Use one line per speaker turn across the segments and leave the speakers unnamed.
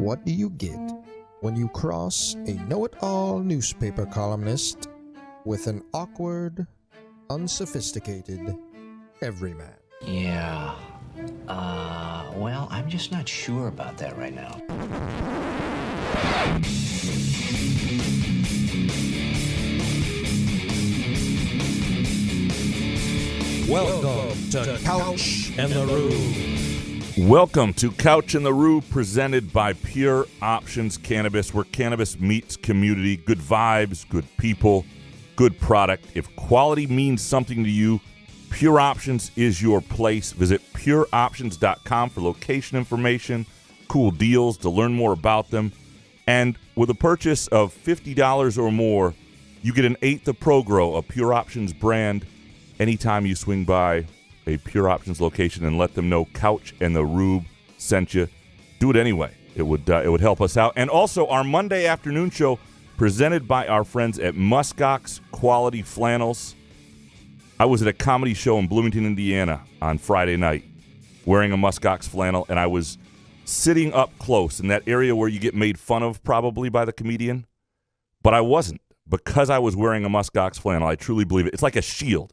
what do you get when you cross a know-it-all newspaper columnist with an awkward, unsophisticated everyman?
Yeah. Well, I'm just not sure about that right now.
Welcome to Couch and the Roo.
Welcome to Couch and the Roo, presented by Pure Options Cannabis, where cannabis meets community. Good vibes, good people, good product. If quality means something to you, Pure Options is your place. Visit pureoptions.com for location information, cool deals, to learn more about them. And with a purchase of $50 or more, you get an eighth of ProGrow, a Pure Options brand, anytime you swing by a Pure Options location and let them know Couch and the Rube sent you. Do it anyway. It would help us out. And also our Monday afternoon show presented by our friends at Muskox Quality Flannels. I was at a comedy show in Bloomington, Indiana on Friday night wearing a Muskox flannel, and I was sitting up close in that area where you get made fun of probably by the comedian, but I wasn't, because I was wearing a Muskox flannel. I truly believe it. It's like a shield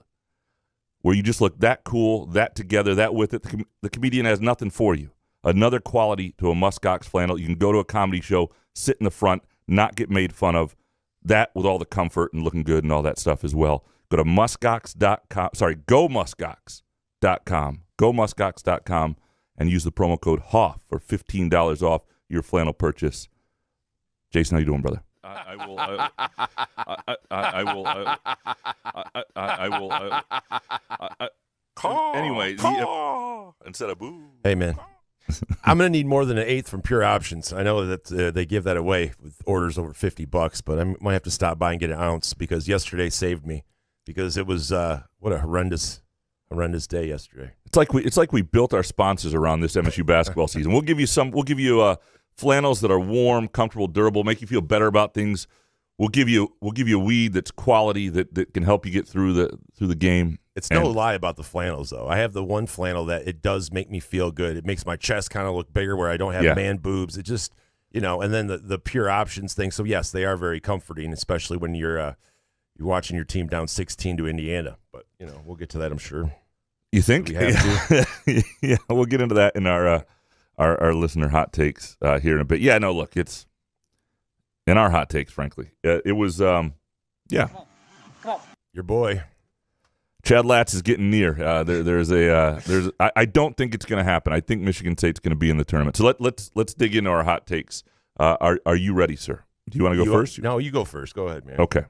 where you just look that cool, that together, that with it. The comedian has nothing for you. Another quality to a Muskox flannel. You can go to a comedy show, sit in the front, not get made fun of. That with all the comfort and looking good and all that stuff as well. Go to muskox.com. Sorry, gomuskox.com and use the promo code HOFF for $15 off your flannel purchase. Jason, how you doing, brother?
I will.
Anyway, instead of boo.
Hey, man. I'm going to need more than an eighth from Pure Options. I know that they give that away with orders over $50, but I might have to stop by and get an ounce, because yesterday saved me. Because it was what a horrendous day yesterday.
It's like we built our sponsors around this MSU basketball season. We'll give you flannels that are warm, comfortable, durable, make you feel better about things. We'll give you weed that's quality that can help you get through the game.
It's no lie about the flannels, though. I have the one flannel that it does make me feel good. It makes my chest kind of look bigger where I don't have man boobs. It just, and then the Pure Options thing. So yes, they are very comforting, especially when you're watching your team down 16 to Indiana. But, we'll get to that, I'm sure.
You think?
We have to.
Yeah, we'll get into that in our listener hot takes here in a bit. Yeah, no, look, it's in our hot takes, frankly. It was, Come on.
Your boy.
Chad Latz is getting near. I don't think it's going to happen. I think Michigan State's going to be in the tournament. So let's dig into our hot takes. Are you ready, sir? Do you want to go first?
No, you go first. Go ahead, man.
Okay.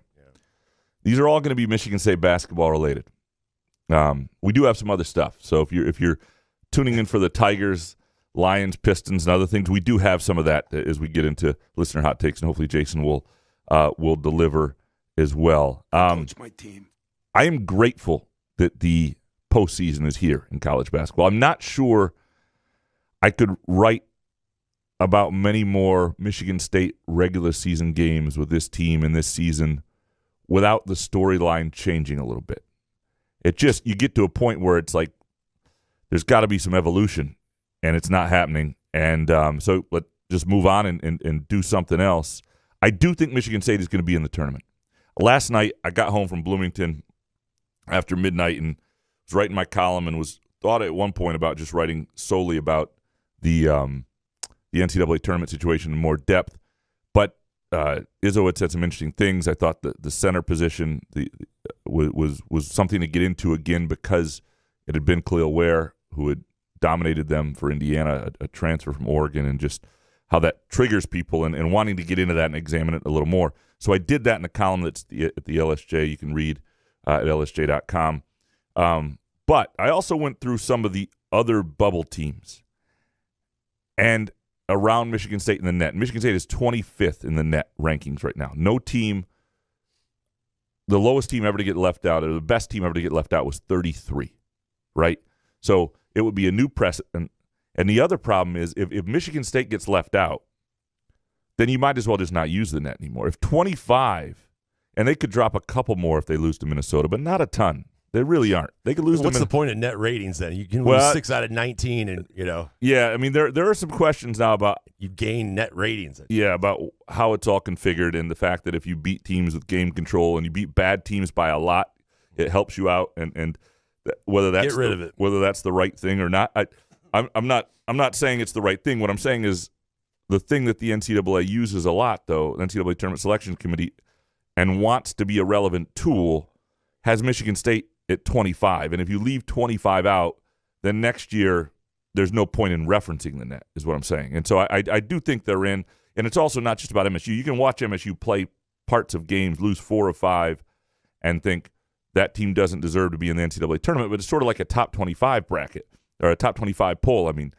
These are all going to be Michigan State basketball related. We do have some other stuff. So if you're tuning in for the Tigers, Lions, Pistons, and other things, we do have some of that as we get into listener hot takes, and hopefully Jason will deliver as well.
Coach my team.
I am grateful that the postseason is here in college basketball. I'm not sure I could write about many more Michigan State regular season games with this team in this season without the storyline changing a little bit. It just, you get to a point where it's like there's got to be some evolution, and it's not happening. And so let's just move on and do something else. I do think Michigan State is going to be in the tournament. Last night, I got home from Bloomington after midnight and was writing my column and thought at one point about just writing solely about the NCAA tournament situation in more depth. But Izzo had said some interesting things. I thought the center position was something to get into again, because it had been Khalil Ware who had dominated them for Indiana, a transfer from Oregon, and just how that triggers people and wanting to get into that and examine it a little more. So I did that in a column that's at the LSJ. You can read at lsj.com. But I also went through some of the other bubble teams and around Michigan State in the net. Michigan State is 25th in the net rankings right now. No team, the lowest team ever to get left out, or the best team ever to get left out, was 33, right? So it would be a new precedent. And the other problem is if Michigan State gets left out, then you might as well just not use the net anymore. If 25, and they could drop a couple more if they lose to Minnesota, but not a ton. They really aren't. They could lose.
What's the point of net ratings then? You can lose 6 out of 19, and
Yeah, I mean there are some questions now about
you gain net ratings.
Yeah, about how it's all configured and the fact that if you beat teams with game control and you beat bad teams by a lot, it helps you out, and whether that's
get rid of it.
Whether that's the right thing or not. I'm not saying it's the right thing. What I'm saying is the thing that the NCAA uses a lot, though, the NCAA Tournament Selection Committee, and wants to be a relevant tool, has Michigan State at 25. And if you leave 25 out, then next year there's no point in referencing the net, is what I'm saying. And so I do think they're in. And it's also not just about MSU. You can watch MSU play parts of games, lose 4 of 5, and think that team doesn't deserve to be in the NCAA tournament. But it's sort of like a top 25 bracket or a top 25 poll. I mean,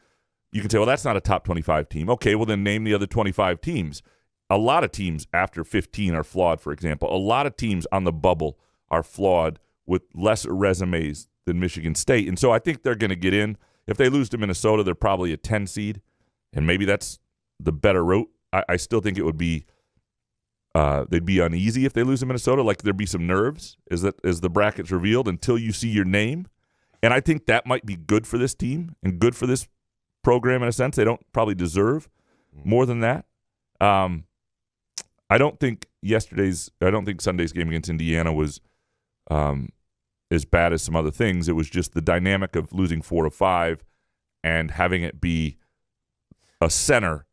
you can say, well, that's not a top 25 team. Okay, well, then name the other 25 teams. A lot of teams after 15 are flawed, for example. A lot of teams on the bubble are flawed with lesser resumes than Michigan State. And so I think they're going to get in. If they lose to Minnesota, they're probably a 10 seed, and maybe that's the better route. I still think it would be they'd be uneasy if they lose to Minnesota. Like there'd be some nerves as the bracket's revealed until you see your name. And I think that might be good for this team and good for this program in a sense. They don't probably deserve more than that. I don't think Sunday's game against Indiana was as bad as some other things. It was just the dynamic of losing 4 of 5 and having it be a center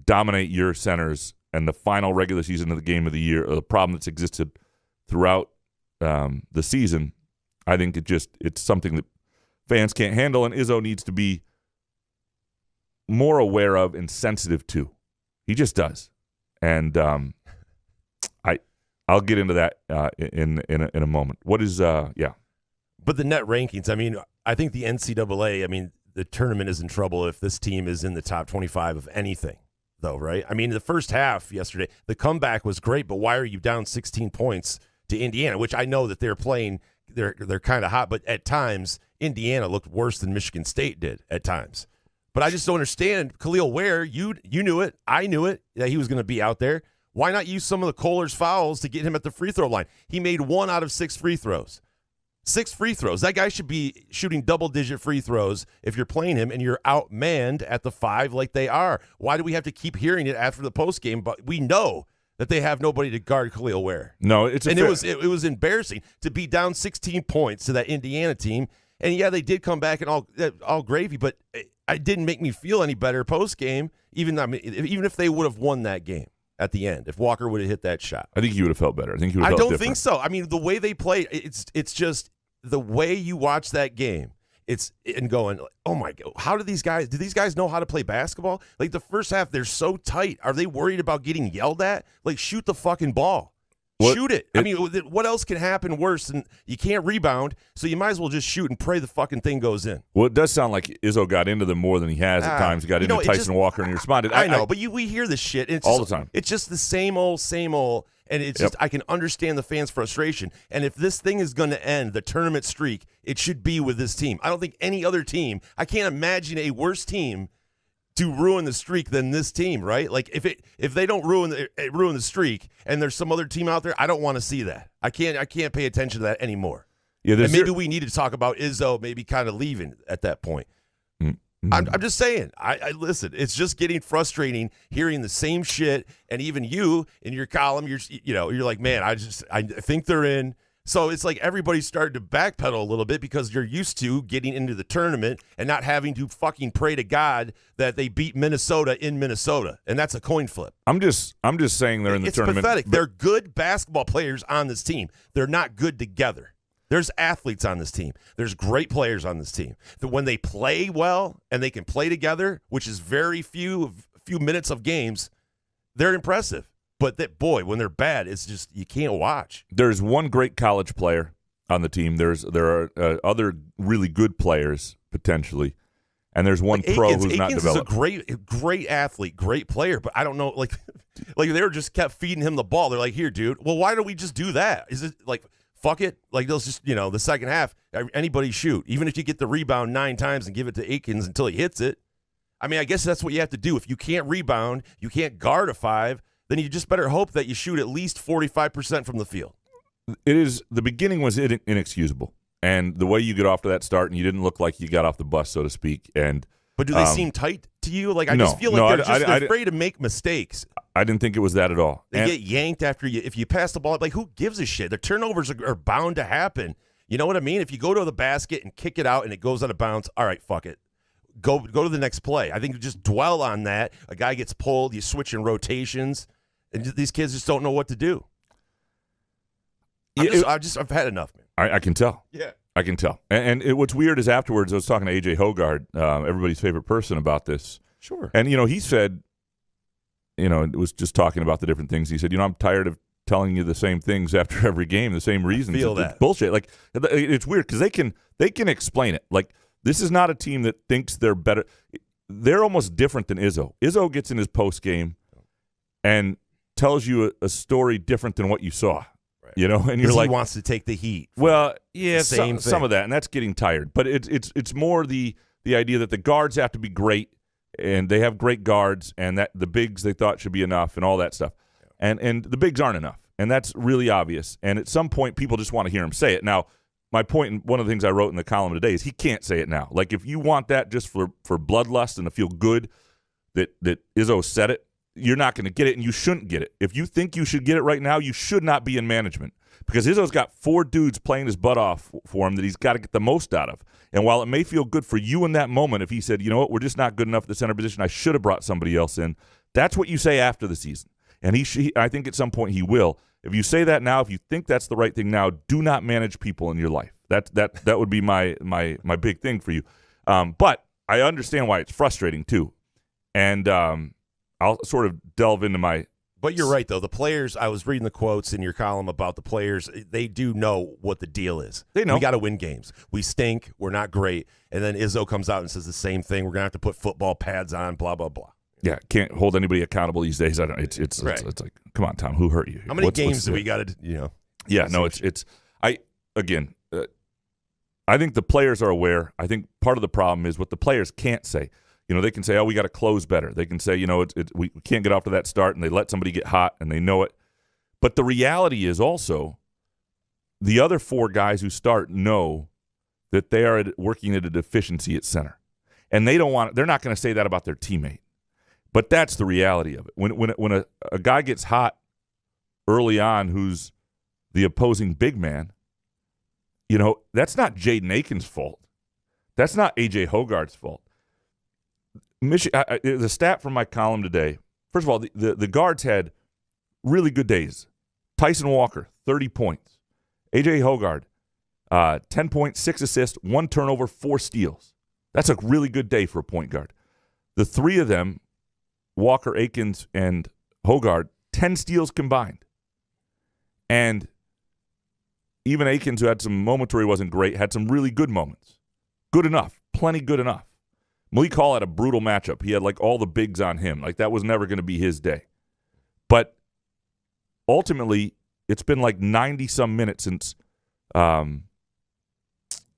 dominate your centers and the final regular season of the game of the year, or the problem that's existed throughout the season. I think it's something that fans can't handle, and Izzo needs to be more aware of and sensitive to. He just does. And I'll get into that in a moment. What is yeah?
But the net rankings. I mean, I think the NCAA. I mean, the tournament is in trouble if this team is in the top 25 of anything, though, right? I mean, the first half yesterday, the comeback was great, but why are you down 16 points to Indiana? Which I know that they're playing. They're kind of hot, but at times Indiana looked worse than Michigan State did at times. But I just don't understand. Khalil Ware, you knew it. I knew it, that he was going to be out there. Why not use some of the Kohler's fouls to get him at the free throw line? He made 1 out of 6 free throws. 6 free throws. That guy should be shooting double-digit free throws if you're playing him and you're outmanned at the 5 like they are. Why do we have to keep hearing it after the postgame? But we know that they have nobody to guard Khalil Ware.
No,
it was embarrassing to be down 16 points to that Indiana team. And yeah, they did come back and all gravy, but it didn't make me feel any better postgame. Even if they would have won that game at the end, if Walker would have hit that shot,
I think he would have felt better. I think he would have felt different.
Think so. I mean, the way they played, it's just the way you watch that game. And going, oh my God, do these guys know how to play basketball? Like the first half, they're so tight. Are they worried about getting yelled at? Like, shoot the fucking ball. Shoot it. I mean, what else can happen worse than you can't rebound, so you might as well just shoot and pray the fucking thing goes in.
Well, it does sound like Izzo got into them more than he has at times. He got into Tyson Walker and he responded.
I know, but we hear this shit.
All the time.
It's just the same old, and it's just I can understand the fans' frustration. And if this thing is going to end, the tournament streak, it should be with this team. I don't think any other team, I can't imagine a worse team to ruin the streak than this team, right? Like if they don't ruin the streak and there's some other team out there, I don't want to see that. I can't pay attention to that anymore. Yeah, and maybe we need to talk about Izzo maybe kind of leaving at that point. Mm-hmm. I'm just saying. I listen. It's just getting frustrating hearing the same shit, and even you in your column, you're like, man, I think they're in. So it's like everybody's starting to backpedal a little bit because you're used to getting into the tournament and not having to fucking pray to God that they beat Minnesota in Minnesota, and that's a coin flip.
I'm just saying they're in the tournament.
It's pathetic. They're good basketball players on this team. They're not good together. There's athletes on this team. There's great players on this team. That when they play well and they can play together, which is very few minutes of games, they're impressive. But when they're bad, it's just you can't watch.
There's one great college player on the team. There are other really good players potentially, and there's one pro who's not developed.
Is a great athlete, great player, but I don't know. Like they were just kept feeding him the ball. They're like, here, dude. Well, why don't we just do that? Is it like fuck it? Like they'll just the second half, anybody shoot, even if you get the rebound 9 times and give it to Aikens until he hits it. I mean, I guess that's what you have to do. If you can't rebound, you can't guard a 5. Then you just better hope that you shoot at least 45% from the field.
The beginning was inexcusable. and the way you get off to that start, and you didn't look like you got off the bus, so to speak.
But do they seem tight to you? Like I
no,
just feel like they're afraid to make mistakes.
I didn't think it was that at all.
They get yanked if you pass the ball. Like who gives a shit? The turnovers are bound to happen. You know what I mean? If you go to the basket and kick it out and it goes out of bounds, all right, fuck it. Go to the next play. I think you just dwell on that. A guy gets pulled, you switch in rotations, and these kids just don't know what to do. I've had enough, man.
I can tell.
Yeah.
I can tell. And what's weird is afterwards I was talking to A.J. Hogard, everybody's favorite person, about this.
Sure.
And, he said, it was just talking about the different things. He said, I'm tired of telling you the same things after every game, the same reasons. It's bullshit. Like, it's weird because they can explain it. Like, this is not a team that thinks they're better. They're almost different than Izzo. Izzo gets in his post game and tells you a story different than what you saw. Right. And you're like,
he wants to take the heat.
Well, yeah, some of that, and that's getting tired. But it's more the idea that the guards have to be great, and they have great guards, and that the bigs they thought should be enough, and all that stuff, and the bigs aren't enough, and that's really obvious. And at some point, people just want to hear him say it. Now, my point, and one of the things I wrote in the column today, is he can't say it now. Like if you want that just for bloodlust and to feel good that Izzo said it, you're not going to get it, and you shouldn't get it. If you think you should get it right now, you should not be in management, because Izzo's got 4 dudes playing his butt off for him that he's got to get the most out of. And while it may feel good for you in that moment, if he said, you know what, we're just not good enough at the center position, I should have brought somebody else in, that's what you say after the season. And I think at some point he will. If you say that now, if you think that's the right thing now, do not manage people in your life. That would be my big thing for you. But I understand why it's frustrating too. And I'll sort of delve into my.
But you're right, though. The players, I was reading the quotes in your column about the players. They do know what the deal is.
They know.
We got to win games. We stink. We're not great. And then Izzo comes out and says the same thing. We're going to have to put football pads on, blah, blah, blah.
Yeah, can't hold anybody accountable these days. It's like, come on, Tom, who hurt you?
How many games do we got to,
Yeah, no, I think the players are aware. I think part of the problem is what the players can't say. They can say, oh, we got to close better. They can say, we can't get off to that start, and they let somebody get hot, and they know it. But the reality is also the other 4 guys who start know that they are working at a deficiency at center. And they're not going to say that about their teammate. But that's the reality of it. When a guy gets hot early on who's the opposing big man, that's not Jaden Aiken's fault. That's not A.J. Hogard's fault. The stat from my column today, first of all, the guards had really good days. Tyson Walker, 30 points. A.J. Hogard, 10 points, 6 assists, 1 turnover, 4 steals. That's a really good day for a point guard. The 3 of them, Walker, Aikens, and Hogard, 10 steals combined. And even Aikens, who had some moments where he wasn't great, had some really good moments. Good enough. Plenty good enough. Malik Hall had a brutal matchup. He had like all the bigs on him. Like that was never going to be his day. But ultimately, it's been like 90-some minutes since there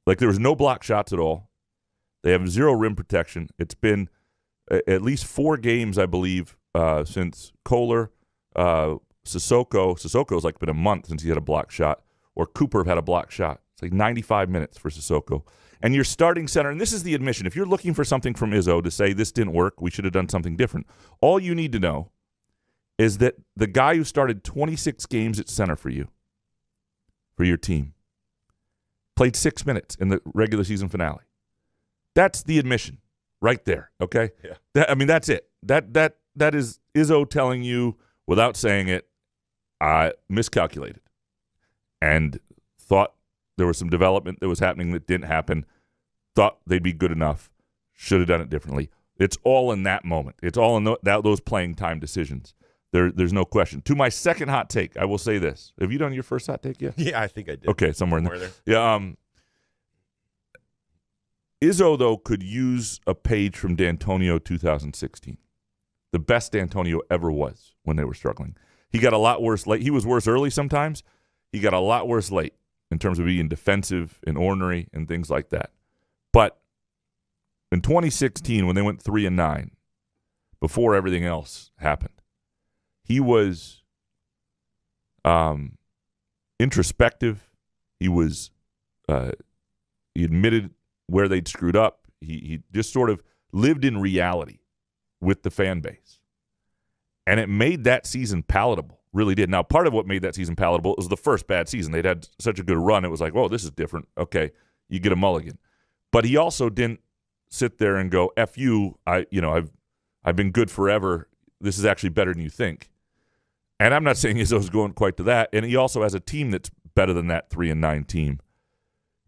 was no block shots at all. They have 0 rim protection. It's been at least 4 games, I believe, since Kohler, Sissoko. Sissoko's like been a month since he had a block shot, or Cooper had a block shot. It's like 95 minutes for Sissoko. And your starting center, and this is the admission, if you're looking for something from Izzo to say this didn't work, we should have done something different, all you need to know is that the guy who started 26 games at center for you, for your team, played 6 minutes in the regular season finale. That's the admission right there, okay?
Yeah.
That's it. That is Izzo telling you, without saying it, I miscalculated and thought there was some development that was happening that didn't happen, thought they'd be good enough, should have done it differently. It's all in that moment. It's all in those playing time decisions. There's no question. To my second hot take, I will say this. Have you done your first hot take yet?
Yeah, I think I did.
Okay, somewhere in there. Yeah. Izzo, though, could use a page from D'Antonio 2016. The best D'Antonio ever was when they were struggling. He got a lot worse late. He was worse early sometimes. He got a lot worse late in terms of being defensive and ornery and things like that. But in 2016, when they went 3-9, before everything else happened, he was introspective. He was He admitted where they'd screwed up. He just sort of lived in reality with the fan base. And it made that season palatable, really did. Now, part of what made that season palatable was the first bad season. They'd had such a good run. It was like, whoa, this is different. Okay, you get a mulligan. But he also didn't sit there and go, F you, I've been good forever. This is actually better than you think. And I'm not saying Izzo's going quite to that. And he also has a team that's better than that 3-9 team.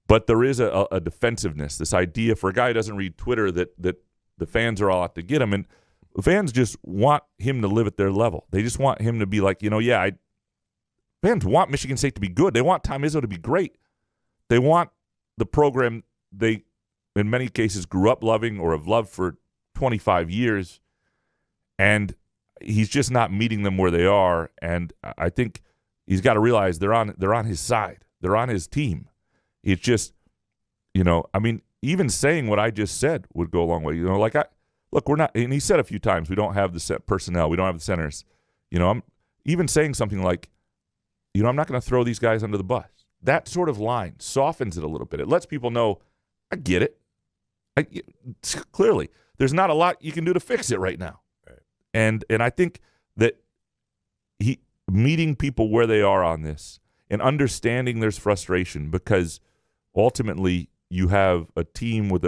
But there is a defensiveness, this idea for a guy who doesn't read Twitter that the fans are all out to get him. And the fans just want him to live at their level. They just want him to be like, fans want Michigan State to be good. They want Tom Izzo to be great. They want the program they, in many cases, grew up loving or have loved for 25 years. And he's just not meeting them where they are. And I think he's got to realize they're on his side. They're on his team. It's just, even saying what I just said would go a long way. We're not, and he said a few times, we don't have the set personnel. We don't have the centers. I'm even saying something like, I'm not going to throw these guys under the bus. That sort of line softens it a little bit. It lets people know, I get it. Clearly, there's not a lot you can do to fix it right now. Right. And I think that he meeting people where they are on this and understanding there's frustration, because ultimately you have a team with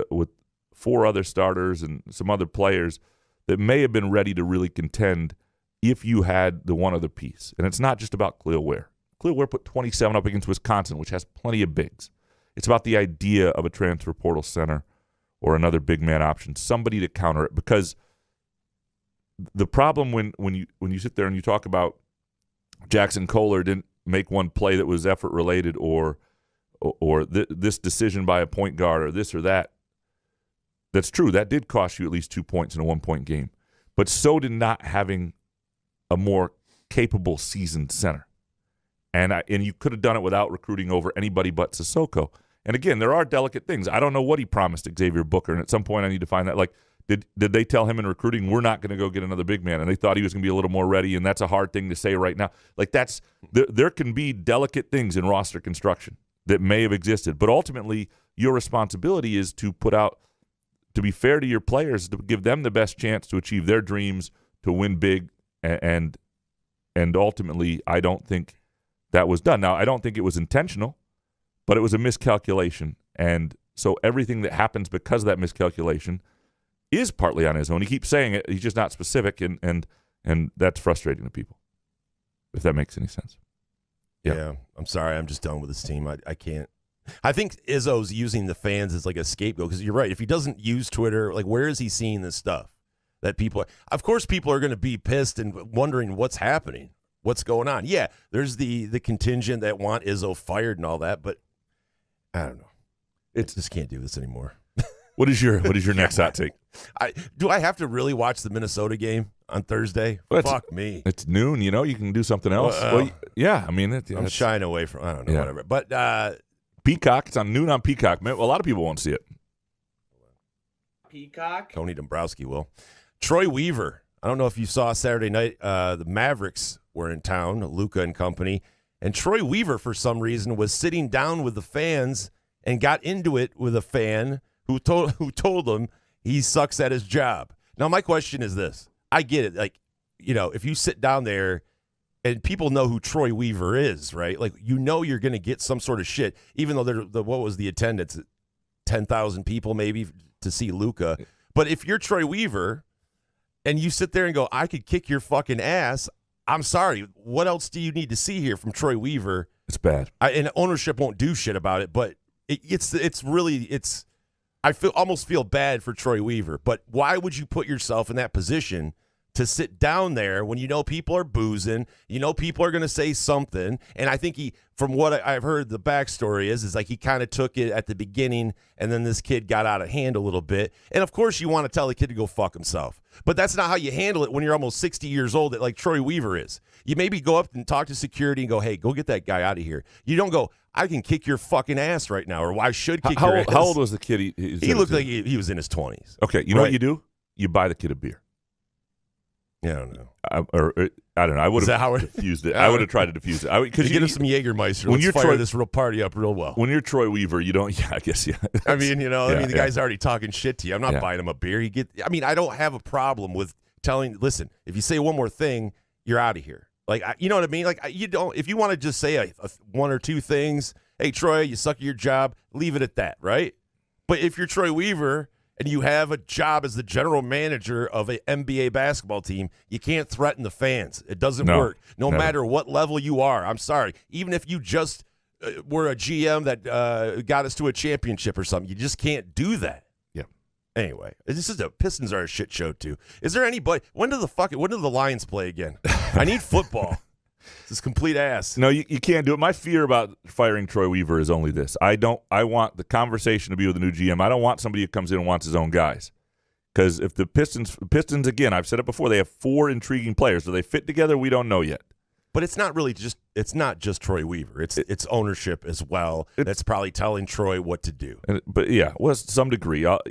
4 other starters and some other players that may have been ready to really contend if you had the one other piece. And it's not just about Khalil Ware. Khalil Ware put 27 up against Wisconsin, which has plenty of bigs. It's about the idea of a transfer portal center or another big man option, somebody to counter it. Because the problem when you sit there and you talk about Jackson Kohler didn't make one play that was effort related, or this decision by a point guard, or this or that. That's true. That did cost you at least 2 points in a 1-point game. But so did not having a more capable seasoned center. And you could have done it without recruiting over anybody but Sissoko. And again, there are delicate things. I don't know what he promised Xavier Booker, and at some point I need to find that. Like, did they tell him in recruiting, we're not going to go get another big man, and they thought he was going to be a little more ready, and that's a hard thing to say right now. Like, there can be delicate things in roster construction that may have existed, but ultimately your responsibility is to be fair to your players, to give them the best chance to achieve their dreams, to win big, and ultimately I don't think that was done. Now, I don't think it was intentional, but it was a miscalculation, and so everything that happens because of that miscalculation is partly on his own. He keeps saying it, he's just not specific, and that's frustrating to people, if that makes any sense.
Yeah, I'm sorry. I'm just done with this team. I can't. I think Izzo's using the fans as like a scapegoat, because you're right. If he doesn't use Twitter, like, where is he seeing this stuff? That people of course, people are going to be pissed and wondering what's happening, what's going on. Yeah, there's the contingent that want Izzo fired and all that, but I don't know. It just can't do this anymore.
What is your next hot take?
Do I have to really watch the Minnesota game on Thursday? Well, Fuck me.
It's noon. You can do something else. Yeah, I mean,
I'm shying away from. I don't know, whatever. But
Peacock. It's on noon on Peacock. Man, a lot of people won't see it.
Peacock.
Tony Dombrowski will. Troy Weaver. I don't know if you saw Saturday night. The Mavericks were in town, Luka and company, and Troy Weaver, for some reason, was sitting down with the fans and got into it with a fan who told him he sucks at his job. Now, my question is this. I get it. Like, if you sit down there and people know who Troy Weaver is, right? Like, you're going to get some sort of shit, even though what was the attendance? 10,000 people maybe to see Luka. But if you're Troy Weaver and you sit there and go, I could kick your fucking ass, I'm sorry. What else do you need to see here from Troy Weaver?
It's bad.
And ownership won't do shit about it, but it's really I almost feel bad for Troy Weaver, but why would you put yourself in that position to sit down there when people are boozing, people are going to say something? And I think from what I've heard, the backstory is like he kind of took it at the beginning, and then this kid got out of hand a little bit. And of course, you want to tell the kid to go fuck himself, but that's not how you handle it when you're almost 60 years old, like Troy Weaver is. You maybe go up and talk to security and go, hey, go get that guy out of here. You don't go, I can kick your fucking ass right now, or I should kick your ass.
How old was the kid?
He looked like he was in his 20s.
Okay, you know what you do? You buy the kid a beer.
Yeah, I don't know.
I don't know. I would have diffused it. I would have tried to diffuse it. Because
you get some Jägermeister.
When
Let's fire this real party up real well.
When you're Troy Weaver, you don't. Yeah, I guess. Yeah.
I mean, the guy's already talking shit to you. I'm not buying him a beer. I don't have a problem with telling. Listen, if you say one more thing, you're out of here. Like, you know what I mean? Like, you don't. If you want to just say one or two things, hey Troy, you suck at your job. Leave it at that, right? But if you're Troy Weaver and you have a job as the general manager of an NBA basketball team, you can't threaten the fans. It doesn't work. No matter what level you are. I'm sorry. Even if you just were a GM that got us to a championship or something, you just can't do that.
Yeah.
Anyway, the Pistons are a shit show too. Is there anybody? When do the Lions play again? I need football. This complete ass.
No, you can't do it. My fear about firing Troy Weaver is only this. I want the conversation to be with the new GM. I don't want somebody who comes in and wants his own guys. Because if the Pistons, again, I've said it before, they have 4 intriguing players. Do they fit together? We don't know yet.
But it's not just Troy Weaver. It's ownership as well. That's probably telling Troy what to do.
But yeah, to some degree,
and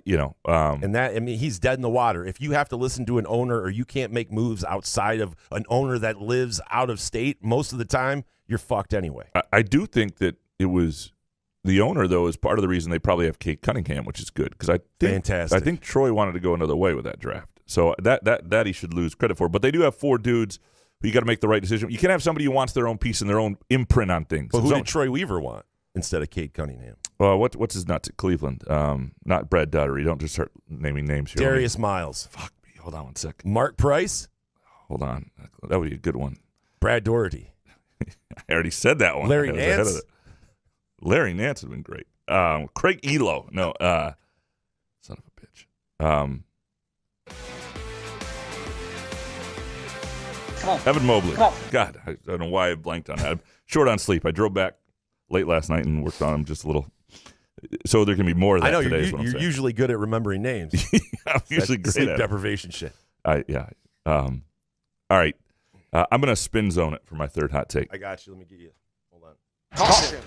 that, I mean, he's dead in the water. If you have to listen to an owner or you can't make moves outside of an owner that lives out of state, most of the time you're fucked anyway.
I do think that it was the owner, though, is part of the reason they probably have Kate Cunningham, which is good because
fantastic.
I think Troy wanted to go another way with that draft, so that he should lose credit for. But they do have 4 dudes. You got to make the right decision. You can't have somebody who wants their own piece and their own imprint on things.
But who did Troy Weaver want instead of Kate Cunningham?
What's his nuts at Cleveland? Not Brad Daugherty. Don't just start naming names here.
Darius Miles.
Fuck me. Hold on one second.
Mark Price.
Hold on. That would be a good one.
Brad Daugherty.
I already said that one.
Larry Nance.
Larry Nance would have been great. Craig Elo. No. Son of a bitch. Evan Mobley. God, I don't know why I blanked on that. I'm short on sleep. I drove back late last night and worked on him just a little. So there can be more of that today.
You're usually good at remembering names.
I'm usually great
sleep
at
deprivation shit.
Yeah. All right. I'm going to spin zone it for my third hot take.
I got you. Let me get you. Hold on.
Caution!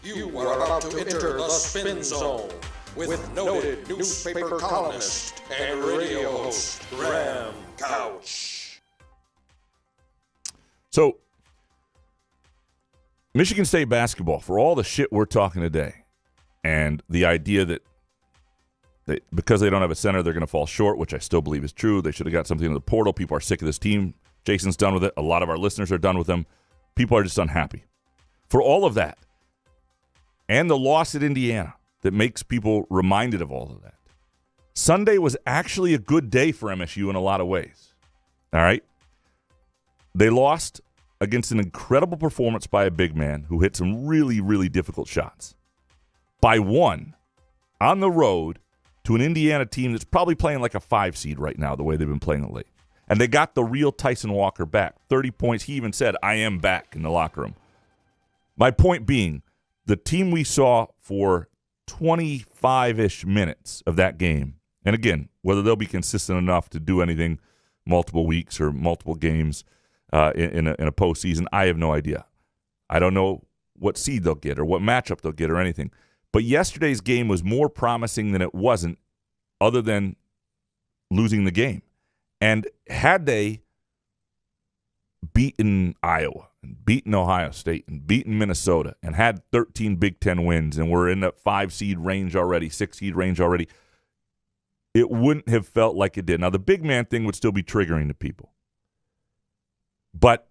You are about to enter the spin zone with noted newspaper columnist and radio host Graham Couch.
So, Michigan State basketball, for all the shit we're talking today, and the idea that because they don't have a center, they're going to fall short, which I still believe is true. They should have got something in the portal. People are sick of this team. Jason's done with it. A lot of our listeners are done with them. People are just unhappy. For all of that, and the loss at Indiana that makes people reminded of all of that, Sunday was actually a good day for MSU in a lot of ways. All right? They lost against an incredible performance by a big man who hit some really, really difficult shots. By 1 on the road to an Indiana team that's probably playing like a 5 seed right now, the way they've been playing of late. And they got the real Tyson Walker back. 30 points. He even said, I am back in the locker room. My point being, the team we saw for 25-ish minutes of that game, and again, whether they'll be consistent enough to do anything multiple weeks or multiple games in a postseason, I have no idea. I don't know what seed they'll get or what matchup they'll get or anything. But yesterday's game was more promising than it wasn't, other than losing the game. And had they beaten Iowa and beaten Ohio State and beaten Minnesota and had 13 Big Ten wins and were in the 5-seed range already, 6-seed range already, it wouldn't have felt like it did. Now, the big man thing would still be triggering to people. But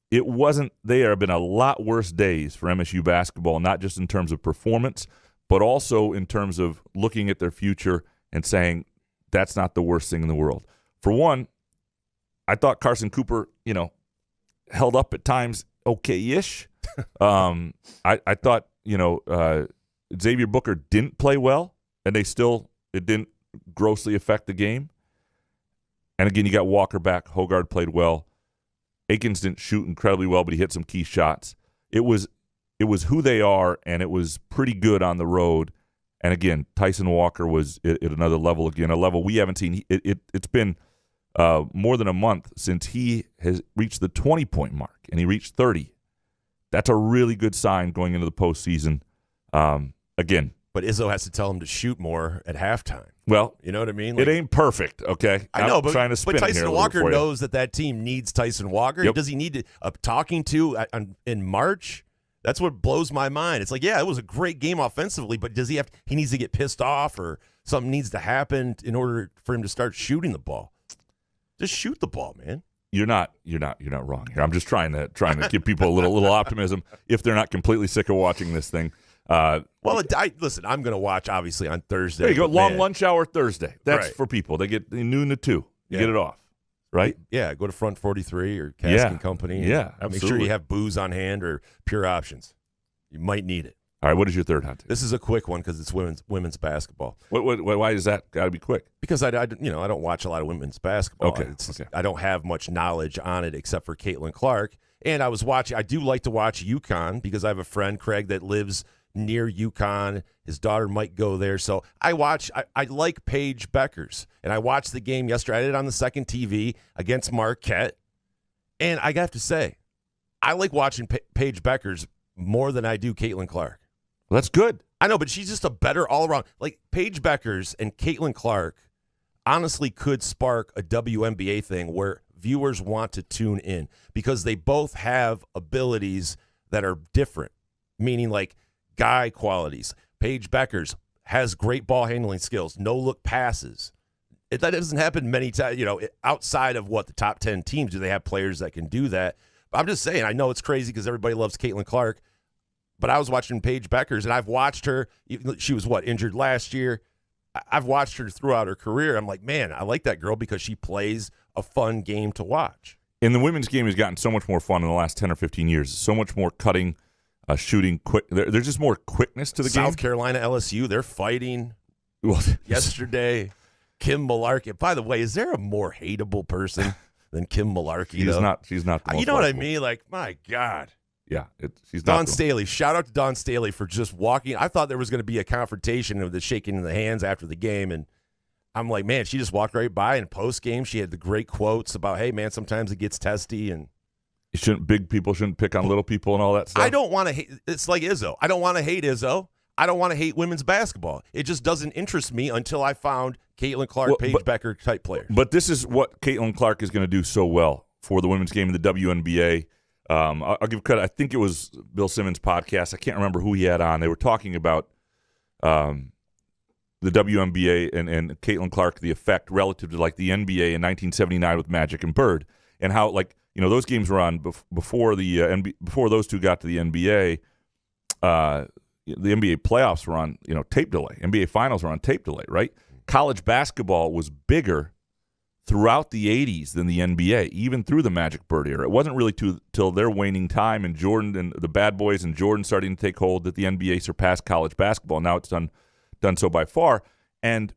it wasn't. There have been a lot worse days for MSU basketball, not just in terms of performance, but also in terms of looking at their future and saying that's not the worst thing in the world. For one, I thought Carson Cooper, held up at times okay-ish. I thought, Xavier Booker didn't play well, and it didn't grossly affect the game. And again, you got Walker back. Hogard played well. Akins didn't shoot incredibly well, but he hit some key shots. It was who they are, and it was pretty good on the road. And again, Tyson Walker was at another level again, a level we haven't seen. It's been more than a month since he has reached the 20-point mark, and he reached 30. That's a really good sign going into the postseason. Again,
But Izzo has to tell him to shoot more at halftime.
Well,
you know what I mean?
It ain't perfect, okay?
I know, but,
trying to spin
Tyson
here
Walker knows that team needs Tyson Walker.
Yep.
Does he need a talking to in March? That's what blows my mind. It's like, yeah, it was a great game offensively, but does he needs to get pissed off or something needs to happen in order for him to start shooting the ball? Just shoot the ball, man. You're not
wrong here. I'm just trying to give people a little optimism if they're not completely sick of watching this thing.
Listen, I'm going to watch, obviously, on Thursday.
There you go, long lunch hour Thursday. That's right. For people. They get noon to 2. You get it off, right?
Yeah, go to Front 43 or Cask and Company.
Yeah, absolutely.
Make sure you have booze on hand or Pure Options. You might need it.
All right, what is your third hot take?
This is a quick one because it's women's basketball.
Why is that got to be quick?
Because I don't watch a lot of women's basketball.
Okay.
I don't have much knowledge on it except for Caitlin Clark. And I do like to watch UConn because I have a friend, Craig, that lives near UConn. His daughter might go there. So I like Paige Beckers. And I watched the game yesterday. I did it on the second TV against Marquette. And I have to say, I like watching Paige Beckers more than I do Caitlin Clark.
Well, that's good.
I know, but she's just a better all-around. Like, Paige Beckers and Caitlin Clark honestly could spark a WNBA thing where viewers want to tune in because they both have abilities that are different, meaning like guy qualities. Paige Beckers has great ball handling skills, no-look passes. That doesn't happen many times, outside of the top 10 teams do they have players that can do that. But I'm just saying, I know it's crazy because everybody loves Caitlin Clark, but I was watching Paige Beckers, and I've watched her. She was, injured last year. I've watched her throughout her career. I'm like, man, I like that girl because she plays a fun game to watch.
And the women's game has gotten so much more fun in the last 10 or 15 years. So much more cutting, shooting, quick. There's just more quickness to the game.
South Carolina, LSU, they're fighting. Yesterday, Kim Malarkey. By the way, is there a more hateable person than Kim Malarkey?
She's not the most
You know what I
likable.
mean? Like, my God.
Yeah, she's not.
Dawn Staley. Shout out to Dawn Staley for just walking. I thought there was going to be a confrontation of the shaking of the hands after the game, and I'm like, man, she just walked right by. And post game, she had the great quotes about, hey, man, sometimes it gets testy, and
big people shouldn't pick on little people and all that stuff.
I don't want to hate. It's like Izzo. I don't want to hate Izzo. I don't want to hate women's basketball. It just doesn't interest me until I found Caitlin Clark, Paige Becker type players.
But this is what Caitlin Clark is going to do so well for the women's game in the WNBA. I'll give credit. I think it was Bill Simmons' podcast. I can't remember who he had on. They were talking about the WNBA and Caitlin Clark, the effect relative to like the NBA in 1979 with Magic and Bird, and how those games were on before before those two got to the NBA. The NBA playoffs were on tape delay. NBA finals were on tape delay. Right? College basketball was bigger throughout the 80s than the NBA, even through the Magic Bird era. It wasn't really till their waning time and Jordan and the bad boys and Jordan starting to take hold that the NBA surpassed college basketball. Now it's done so by far. And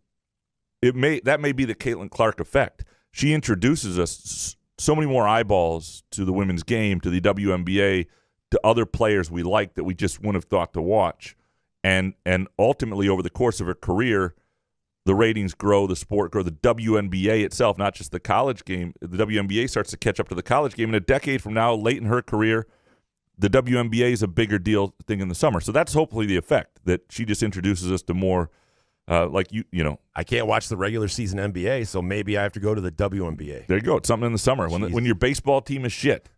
that may be the Caitlin Clark effect. She introduces us so many more eyeballs to the women's game, to the WNBA, to other players we like that we just wouldn't have thought to watch. And ultimately, over the course of her career, the ratings grow, the sport grow, the WNBA itself, not just the college game. The WNBA starts to catch up to the college game. In a decade from now, late in her career, the WNBA is a bigger deal thing in the summer. So that's hopefully the effect, that she just introduces us to more,
I can't watch the regular season NBA, so maybe I have to go to the WNBA.
There you go. It's something in the summer when your baseball team is shit.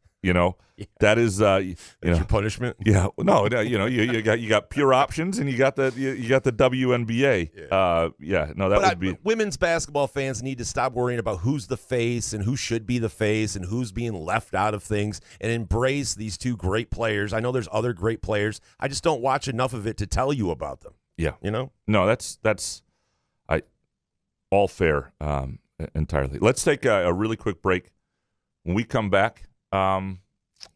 That is
your punishment.
Yeah, no, you got Pure Options and you got the WNBA. That would be.
Women's basketball fans need to stop worrying about who's the face and who should be the face and who's being left out of things and embrace these two great players. I know there's other great players. I just don't watch enough of it to tell you about them.
Yeah, no, that's all fair entirely. Let's take a really quick break. When we come back,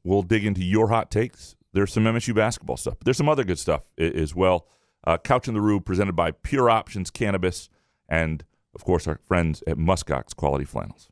we'll dig into your hot takes. There's some MSU basketball stuff, but there's some other good stuff as well. Couch in the Rue, presented by Pure Options Cannabis, and, of course, our friends at Muskox Quality Flannels.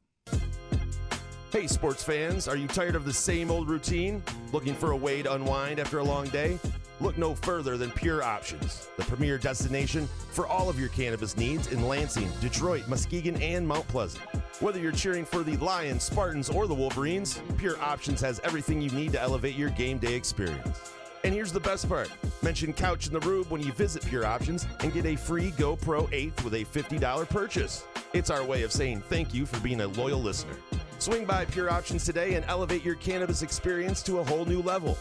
Hey, sports fans, are you tired of the same old routine? Looking for a way to unwind after a long day? Look no further than Pure Options, the premier destination for all of your cannabis needs in Lansing, Detroit, Muskegon, and Mount Pleasant. Whether you're cheering for the Lions, Spartans, or the Wolverines, Pure Options has everything you need to elevate your game day experience. And here's the best part. Mention Couch in the Rube when you visit Pure Options and get a free GoPro 8 with a $50 purchase. It's our way of saying thank you for being a loyal listener. Swing by Pure Options today and elevate your cannabis experience to a whole new level.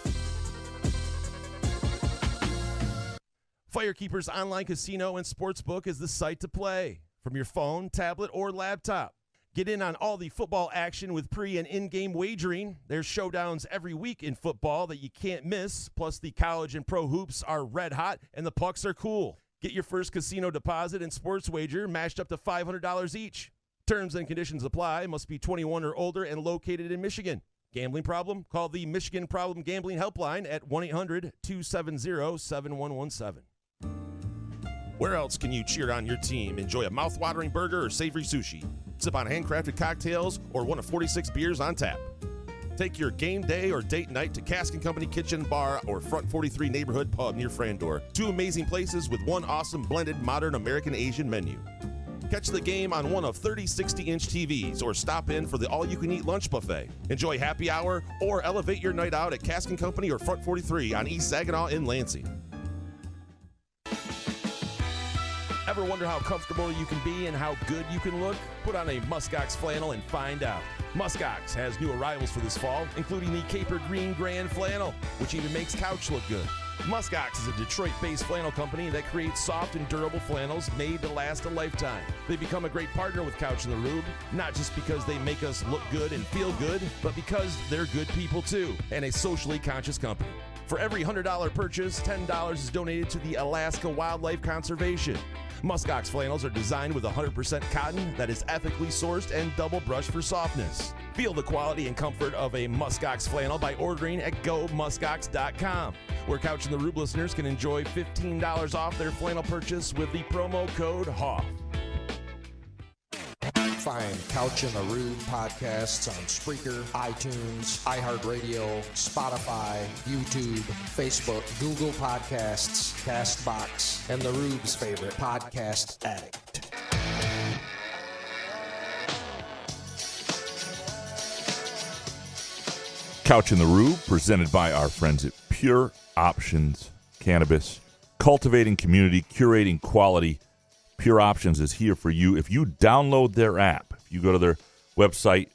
Firekeeper's online casino and sportsbook is the site to play from your phone, tablet, or laptop. Get in on all the football action with pre- and in-game wagering. There's showdowns every week in football that you can't miss. Plus, the college and pro hoops are red hot, and the pucks are cool. Get your first casino deposit and sports wager matched up to $500 each. Terms and conditions apply. Must be 21 or older and located in Michigan. Gambling problem? Call the Michigan Problem Gambling Helpline at 1-800-270-7117. Where else can you cheer on your team? Enjoy a mouth-watering burger or savory sushi. Sip on handcrafted cocktails or one of 46 beers on tap. Take your game day or date night to Cask & Company Kitchen Bar or Front 43 Neighborhood Pub near Frandor. Two amazing places with one awesome blended modern American Asian menu. Catch the game on one of 30 60-inch TVs or stop in for the all-you-can-eat lunch buffet. Enjoy happy hour or elevate your night out at Cask & Company or Front 43 on East Saginaw in Lansing. Ever wonder how comfortable you can be and how good you can look? Put on a Muskox flannel and find out. Muskox has new arrivals for this fall, including the Caper Green Grand Flannel, which even makes couch look good. Muskox is a Detroit-based flannel company that creates soft and durable flannels made to last a lifetime. They become a great partner with Couch in the Rube, not just because they make us look good and feel good, but because they're good people too, and a socially conscious company. For every $100 purchase, $10 is donated to the Alaska Wildlife Conservation. Muskox flannels are designed with 100% cotton that is ethically sourced and double brushed for softness. Feel the quality and comfort of a Muskox flannel by ordering at GoMuskox.com, where Couch in the Rube listeners can enjoy $15 off their flannel purchase with the promo code HOFF.
Find Couch in the Rube podcasts on Spreaker, iTunes, iHeartRadio, Spotify, YouTube, Facebook, Google Podcasts, CastBox, and the Rube's favorite podcast addict.
Couch in the Rube, presented by our friends at Pure Options Cannabis. Cultivating community, curating quality. Pure Options is here for you. If you download their app, if you go to their website,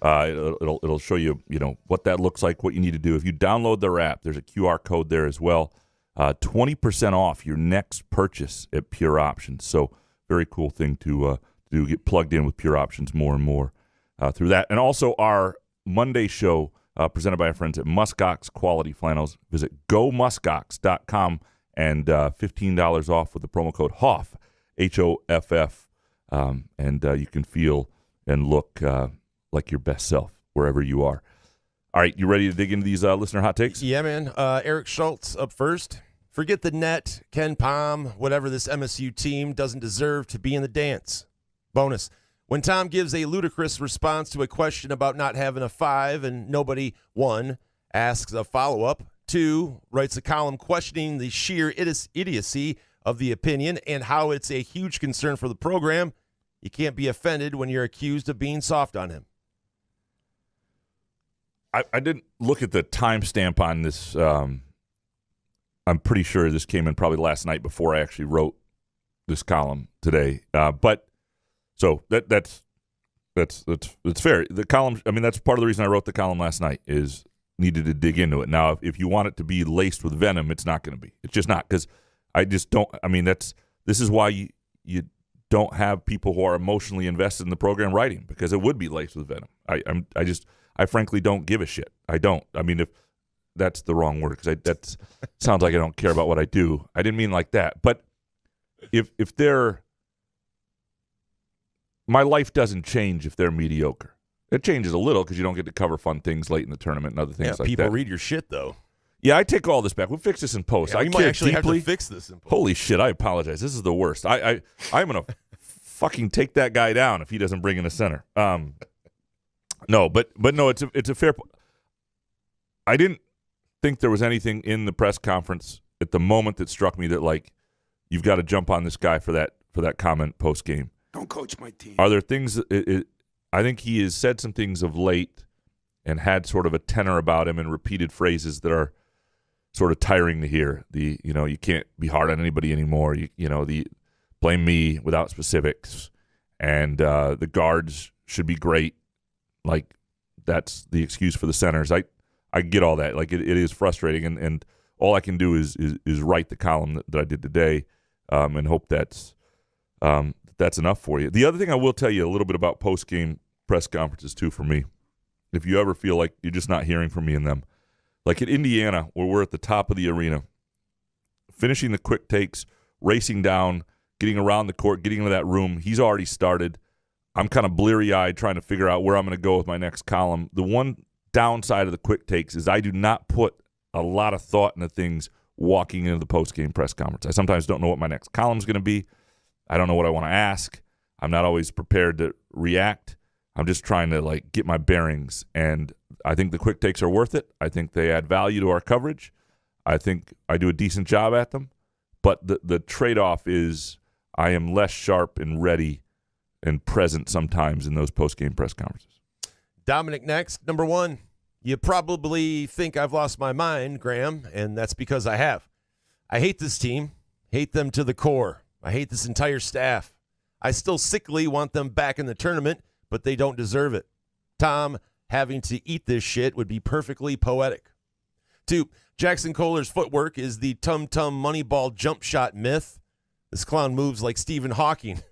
it'll show you, what that looks like, what you need to do. If you download their app, there's a QR code there as well. 20% off your next purchase at Pure Options. So very cool thing to do. Get plugged in with Pure Options more and more through that. And also our Monday show presented by our friends at Muskox Quality Flannels. Visit GoMuskox.com and $15 off with the promo code HOFF. HOFF, and you can feel and look like your best self wherever you are. All right, you ready to dig into these listener hot takes?
Yeah, man. Eric Schultz up first. Forget the net, Ken Palm, whatever, this MSU team doesn't deserve to be in the dance. Bonus. When Tom gives a ludicrous response to a question about not having a 5 and nobody, 1, asks a follow-up, 2, writes a column questioning the sheer idiocy of the opinion and how it's a huge concern for the program, you can't be offended when you're accused of being soft on him.
I didn't look at the timestamp on this. I'm pretty sure this came in probably last night before I actually wrote this column today. But so that's fair. The column, that's part of the reason I wrote the column last night, is needed to dig into it. Now, if you want it to be laced with venom, it's not going to be. It's just not, because I just don't. This is why you don't have people who are emotionally invested in the program writing, because it would be laced with venom. I frankly don't give a shit. I don't. If that's the wrong word, because that sounds like I don't care about what I do. I didn't mean like that. But if they're, my life doesn't change if they're mediocre. It changes a little because you don't get to cover fun things late in the tournament and other things like that.
People read your shit though.
Yeah, I take all this back. We'll fix this in post.
Yeah, we might actually have to fix this in post.
Holy shit, I apologize. This is the worst. I'm going to fucking take that guy down if he doesn't bring in a center. No, but no, it's a fair point. I didn't think there was anything in the press conference at the moment that struck me that, like, you've got to jump on this guy for that comment post game.
Don't coach my team.
Are there things I think he has said some things of late and had sort of a tenor about him and repeated phrases that are sort of tiring to hear. You can't be hard on anybody anymore. The blame me without specifics, and the guards should be great. Like, that's the excuse for the centers. I get all that. Like, it is frustrating, and all I can do is write the column that I did today, and hope that's enough for you. The other thing I will tell you a little bit about post-game press conferences too for me, if you ever feel like you're just not hearing from me in them, like at Indiana, where we're at the top of the arena, finishing the quick takes, racing down, getting around the court, getting into that room. He's already started. I'm kind of bleary-eyed trying to figure out where I'm going to go with my next column. The one downside of the quick takes is I do not put a lot of thought into things walking into the post-game press conference. I sometimes don't know what my next column is going to be. I don't know what I want to ask. I'm not always prepared to react. I'm just trying to get my bearings, and I think the quick takes are worth it. I think they add value to our coverage. I think I do a decent job at them, but the trade-off is I am less sharp and ready and present sometimes in those post-game press conferences.
Dominic next. Number one, you probably think I've lost my mind, Graham, and that's because I have. I hate this team, hate them to the core. I hate this entire staff. I still sickly want them back in the tournament, but they don't deserve it. Tom, having to eat this shit would be perfectly poetic. 2, Jackson Kohler's footwork is the tum-tum moneyball jump shot myth. This clown moves like Stephen Hawking.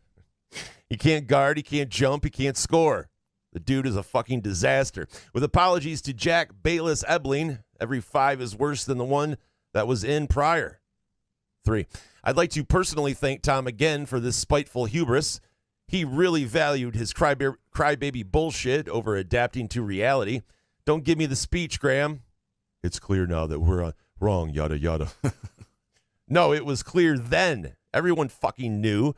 He can't guard, he can't jump, he can't score. The dude is a fucking disaster. With apologies to Jack Bayless Ebling, every 5 is worse than the one that was in prior. 3, I'd like to personally thank Tom again for this spiteful hubris. He really valued his crybaby bullshit over adapting to reality. Don't give me the speech, Graham. It's clear now that we're wrong, yada, yada. No, it was clear then. Everyone fucking knew.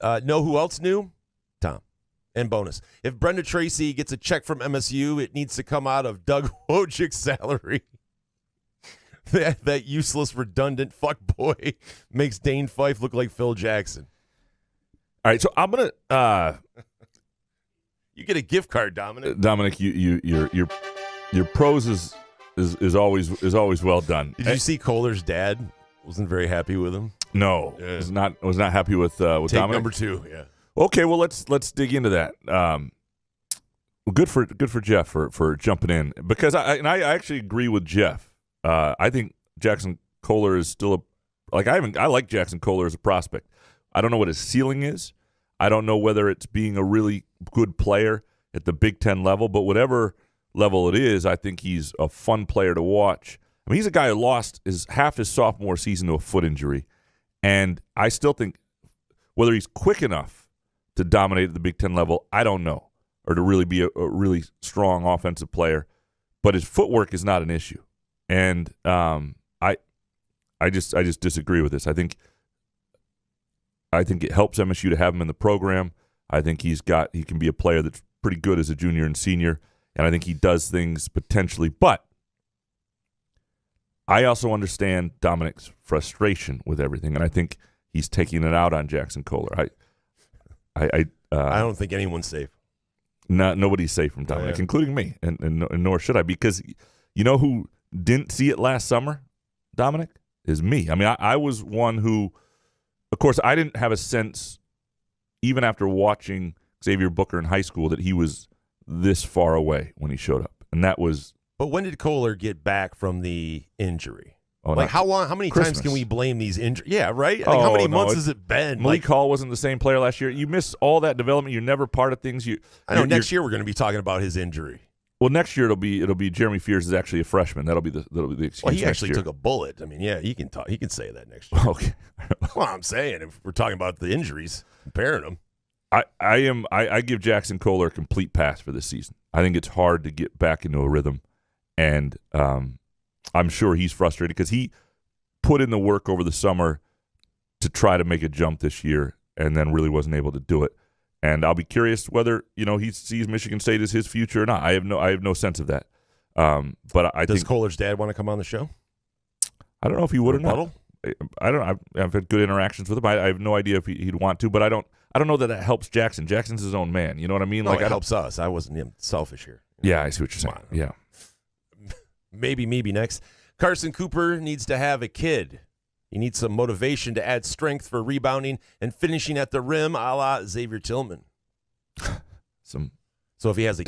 Know who else knew? Tom. And bonus, if Brenda Tracy gets a check from MSU, it needs to come out of Doug Wojcik's salary. that useless, redundant fuckboy makes Dane Fife look like Phil Jackson.
All right, so I'm gonna.
You get a gift card, Dominic.
Dominic, your prose is always well done.
Did you see Kohler's dad? Wasn't very happy with him.
No,
yeah.
was not happy with
Take
Dominic.
Number 2, yeah.
Okay, well let's dig into that. Well, good for Jeff for jumping in, because I actually agree with Jeff. I think Jackson Kohler is still I like Jackson Kohler as a prospect. I don't know what his ceiling is. I don't know whether it's being a really good player at the Big Ten level, but whatever level it is, I think he's a fun player to watch. I mean, he's a guy who lost half his sophomore season to a foot injury, and I still think whether he's quick enough to dominate at the Big Ten level, I don't know, or to really be a really strong offensive player, but his footwork is not an issue, and I just disagree with this. I think it helps MSU to have him in the program. I think he can be a player that's pretty good as a junior and senior, and I think he does things potentially. But I also understand Dominic's frustration with everything, and I think he's taking it out on Jackson Kohler. I
don't think anyone's safe.
Nobody's safe from Dominic, including me, and nor should I, because you know who didn't see it last summer, Dominic, is me. I mean, I was one who, of course, I didn't have a sense, even after watching Xavier Booker in high school, that he was this far away when he showed up. And that was...
But when did Kohler get back from the injury?
Oh,
how long? How many
Christmas.
times can we blame these injuries? Yeah, right? How many months has it been?
Malik Hall wasn't the same player last year. You miss all that development. You're never part of things.
I know next year we're going to be talking about his injury.
Well, next year it'll be Jeremy Fears is actually a freshman. That'll be the excuse.
Well, he actually took a bullet. I mean, yeah, he can talk. He can say that next year.
Okay.
Well, I'm saying if we're talking about the injuries, comparing them.
I give Jackson Kohler a complete pass for this season. I think it's hard to get back into a rhythm, and I'm sure he's frustrated because he put in the work over the summer to try to make a jump this year, and then really wasn't able to do it. And I'll be curious whether he sees Michigan State as his future or not. I have no sense of that. But I
does
think
Kohler's dad want to come on the show?
I don't know if he would or not. I don't know. I've had good interactions with him. I have no idea if he'd want to, but I don't know that helps Jackson. Jackson's his own man. You know what I mean?
No, it helps us. I wasn't selfish here.
Yeah, I see what you're saying. Yeah.
Maybe next. Carson Cooper needs to have a kid. He needs some motivation to add strength for rebounding and finishing at the rim, a la Xavier Tillman. So if he has a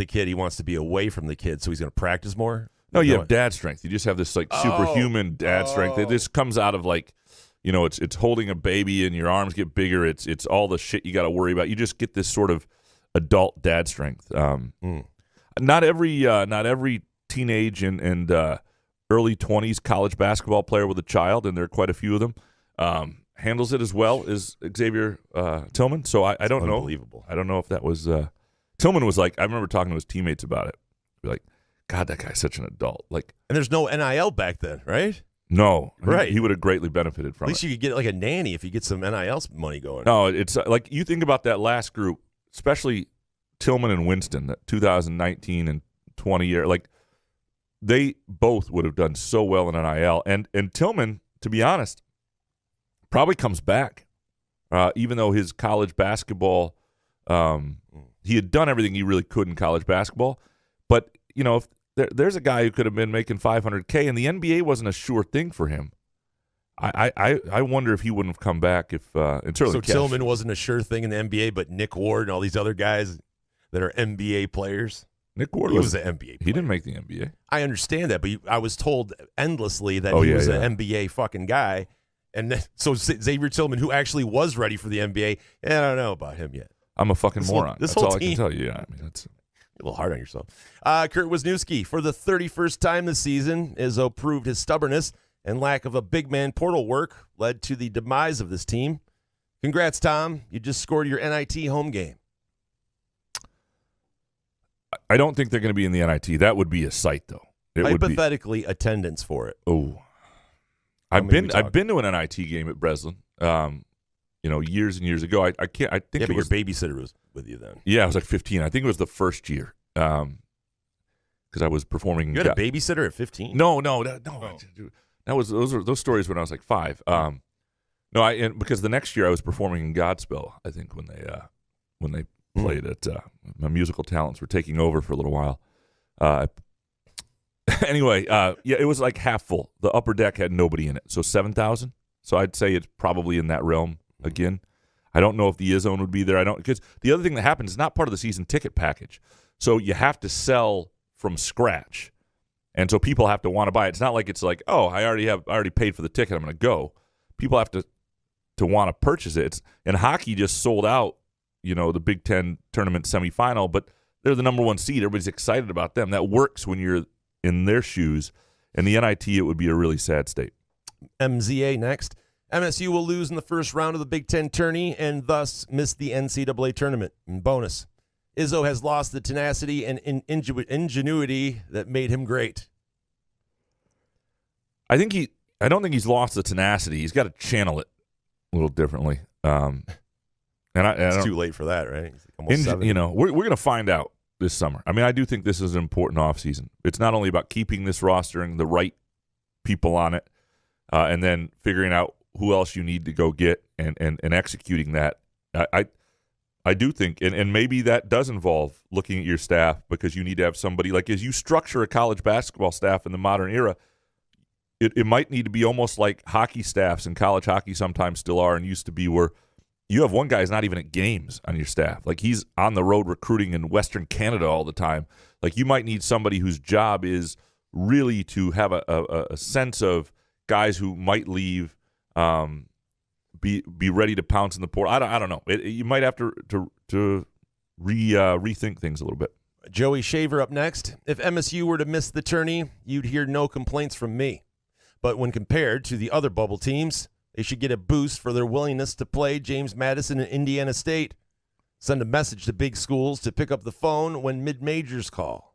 kid, he wants to be away from the kid, so he's going to practice more.
No, you have dad strength. You just have this like superhuman dad strength. It just comes out of like, it's holding a baby and your arms get bigger. It's all the shit you got to worry about. You just get this sort of adult dad strength. Not every teenage and early 20s college basketball player with a child, and there are quite a few of them, handles it as well as Xavier Tillman. So I don't know.
Unbelievable.
I don't know if that was Tillman was like, I remember talking to his teammates about it. Like, God, that guy's such an adult. Like,
and there's no NIL back then, right?
No,
right.
He would have greatly benefited from it.
At least you could get like a nanny if you get some NIL money going.
No, it's like you think about that last group, especially Tillman and Winston, that 2019 and 20 year, like they both would have done so well in NIL. And Tillman, to be honest, probably comes back, even though his college basketball, he had done everything he really could in college basketball. But, if there's a guy who could have been making $500K, and the NBA wasn't a sure thing for him. I wonder if he wouldn't have come back if
so Tillman wasn't a sure thing in the NBA, but Nick Ward and all these other guys that are NBA players.
Nick Ward
was an NBA player.
He didn't make the NBA.
I understand that, but I was told endlessly that he was an NBA fucking guy. And then, so Xavier Tillman, who actually was ready for the NBA, I don't know about him yet.
I'm a fucking moron. That's all I can tell you. Yeah, I mean, that's
a little hard on yourself. Kurt Wisniewski, for the 31st time this season, Izzo proved his stubbornness and lack of a big man portal work led to the demise of this team. Congrats, Tom. You just scored your NIT home game.
I don't think they're going to be in the NIT. That would be a sight, though.
Hypothetically, attendance for it.
Oh, I've been to an NIT game at Breslin. Years and years ago. I think
but your babysitter was with you then.
Yeah, I was like 15. I think it was the first year because I was performing.
You had a babysitter at 15?
No. That was those stories when I was like 5. Because the next year I was performing in Godspell. I think when they played it, my musical talents were taking over for a little while. Anyway, it was like half full. The upper deck had nobody in it, so 7,000. So I'd say it's probably in that realm again. I don't know if the Izzo would be there. Because the other thing that happens is not part of the season ticket package. So you have to sell from scratch, and so people have to want to buy it. It's not like it's like, oh, I already paid for the ticket, I'm going to go. People have to want to purchase it. And hockey just sold out. The Big Ten tournament semifinal, but they're the number 1 seed. Everybody's excited about them. That works when you're in their shoes. In the NIT, it would be a really sad state.
MZA next. MSU will lose in the first round of the Big Ten tourney and thus miss the NCAA tournament. And bonus, Izzo has lost the tenacity and ingenuity that made him great.
I don't think he's lost the tenacity. He's got to channel it a little differently.
It's too late for that, right? Almost 70.
We're going to find out this summer. I mean, I do think this is an important offseason. It's not only about keeping this roster and the right people on it, and then figuring out who else you need to go get and executing that. I do think, and maybe that does involve looking at your staff, because you need to have somebody, like as you structure a college basketball staff in the modern era, it might need to be almost like hockey staffs in college hockey sometimes still are and used to be, where you have one guy who's not even at games on your staff. Like he's on the road recruiting in Western Canada all the time. Like you might need somebody whose job is really to have a sense of guys who might leave, be ready to pounce in the portal. I don't know. You might have to rethink things a little bit.
Joey Shaver up next. If MSU were to miss the tourney, you'd hear no complaints from me. But when compared to the other bubble teams, they should get a boost for their willingness to play James Madison and Indiana State. Send a message to big schools to pick up the phone when mid-majors call.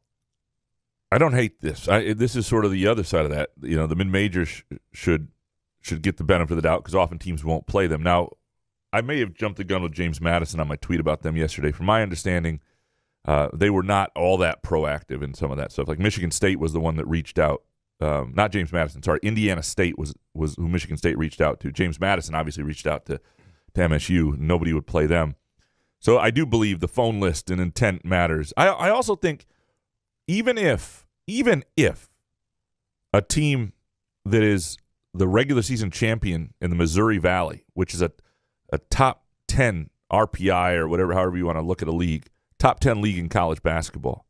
I don't hate this. This is sort of the other side of that. The mid-majors should get the benefit of the doubt, because often teams won't play them. Now, I may have jumped the gun with James Madison on my tweet about them yesterday. From my understanding, they were not all that proactive in some of that stuff. Like Michigan State was the one that reached out. Not James Madison, sorry. Indiana State was who Michigan State reached out to. James Madison obviously reached out to MSU. Nobody would play them. So I do believe the phone list and intent matters. I also think even if a team that is the regular season champion in the Missouri Valley, which is a top 10 RPI or whatever, however you want to look at a league, top 10 league in college basketball.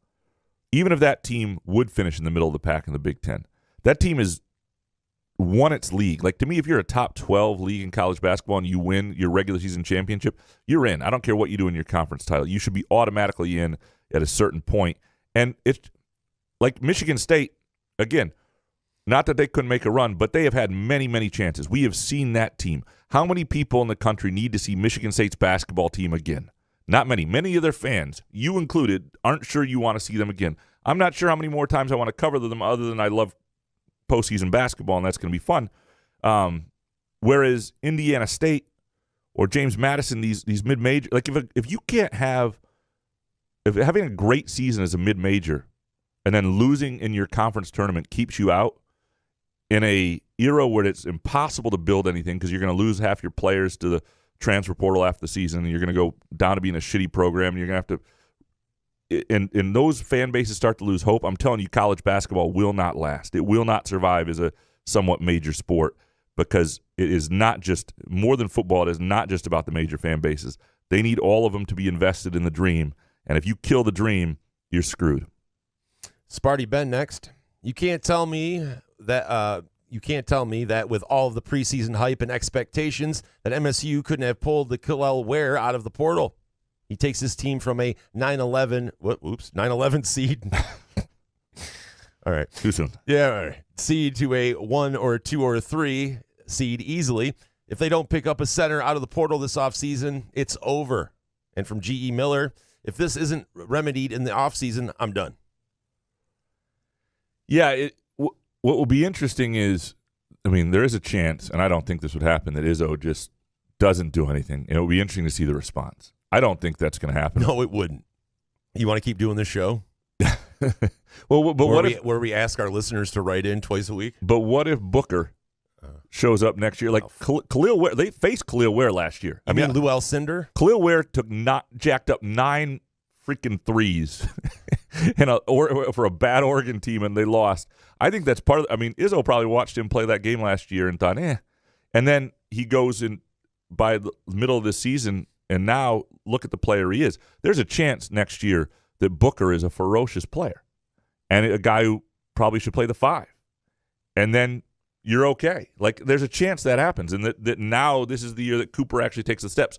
Even if that team would finish in the middle of the pack in the Big Ten, that team has won its league. Like, to me, if you're a top 12 league in college basketball and you win your regular season championship, you're in. I don't care what you do in your conference title. You should be automatically in at a certain point. And it's like Michigan State, again, not that they couldn't make a run, but they have had many, many chances. We have seen that team. How many people in the country need to see Michigan State's basketball team again? Not many. Many of their fans, you included, aren't sure you want to see them again. I'm not sure how many more times I want to cover them other than I love postseason basketball, and that's going to be fun. Whereas Indiana State or James Madison, these mid-major, like if you can't have – if having a great season as a mid-major and then losing in your conference tournament keeps you out, in a era where it's impossible to build anything because you're going to lose half your players to the transfer portal after the season, and you're going to go down to being a shitty program, and you're going to have to and those fan bases start to lose hope. I'm telling you, college basketball will not last. It will not survive as a somewhat major sport because it is not just, more than football, it is not just about the major fan bases. They need all of them to be invested in the dream, and if you kill the dream, you're screwed.
Sparty Ben next. You can't tell me that with all of the preseason hype and expectations that MSU couldn't have pulled the Khalil Ware out of the portal. He takes his team from a 9/11 seed. All right.
Too soon.
Yeah, all right. Seed to a 1 or 2 or 3 seed easily. If they don't pick up a center out of the portal this offseason, it's over. And from G.E. Miller, if this isn't remedied in the offseason, I'm done.
Yeah, what will be interesting is, I mean, there is a chance, and I don't think this would happen, that Izzo just doesn't do anything. And it will be interesting to see the response. I don't think that's going to happen.
No, it wouldn't. You want to keep doing this show?
Well, but
where we ask our listeners to write in twice a week?
But what if Booker shows up next year? Like Khalil Ware, they faced Khalil Ware last year.
I mean, Lou Alcindor?
Khalil Ware jacked up 9 freaking threes for a bad Oregon team, and they lost. I think that's part of. I mean, Izzo probably watched him play that game last year and thought, and then he goes in by the middle of the season, and now look at the player he is. There's a chance next year that Booker is a ferocious player and a guy who probably should play the 5, and then you're okay. Like, there's a chance that happens, and that now this is the year that Cooper actually takes the steps.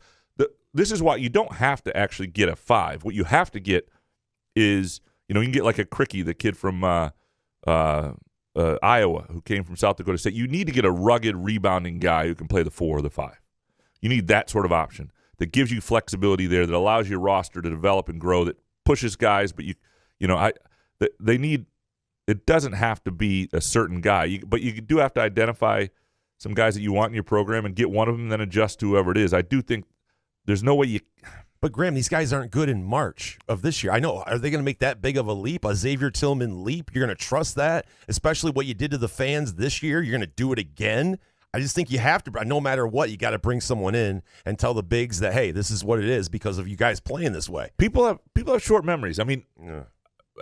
This is why you don't have to actually get a 5. What you have to get is, you can get like a Cricky, the kid from Iowa who came from South Dakota State. You need to get a rugged rebounding guy who can play the 4 or the 5. You need that sort of option that gives you flexibility there, that allows your roster to develop and grow, that pushes guys. But they need. It doesn't have to be a certain guy, but you do have to identify some guys that you want in your program and get one of them, and then adjust to whoever it is. I do think there's no way you.
But, Graham, these guys aren't good in March of this year. I know. Are they going to make that big of a leap, a Xavier Tillman leap? You're going to trust that, especially what you did to the fans this year? You're going to do it again? I just think you have to, no matter what, you got to bring someone in and tell the bigs that, hey, this is what it is because of you guys playing this way.
People have short memories. I mean,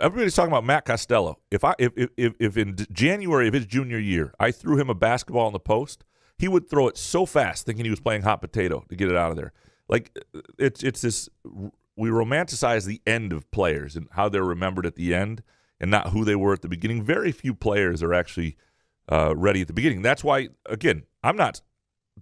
everybody's talking about Matt Costello. If in January of his junior year I threw him a basketball in the post, he would throw it so fast thinking he was playing hot potato to get it out of there. Like, it's this, we romanticize the end of players and how they're remembered at the end and not who they were at the beginning. Very few players are actually ready at the beginning. That's why, again,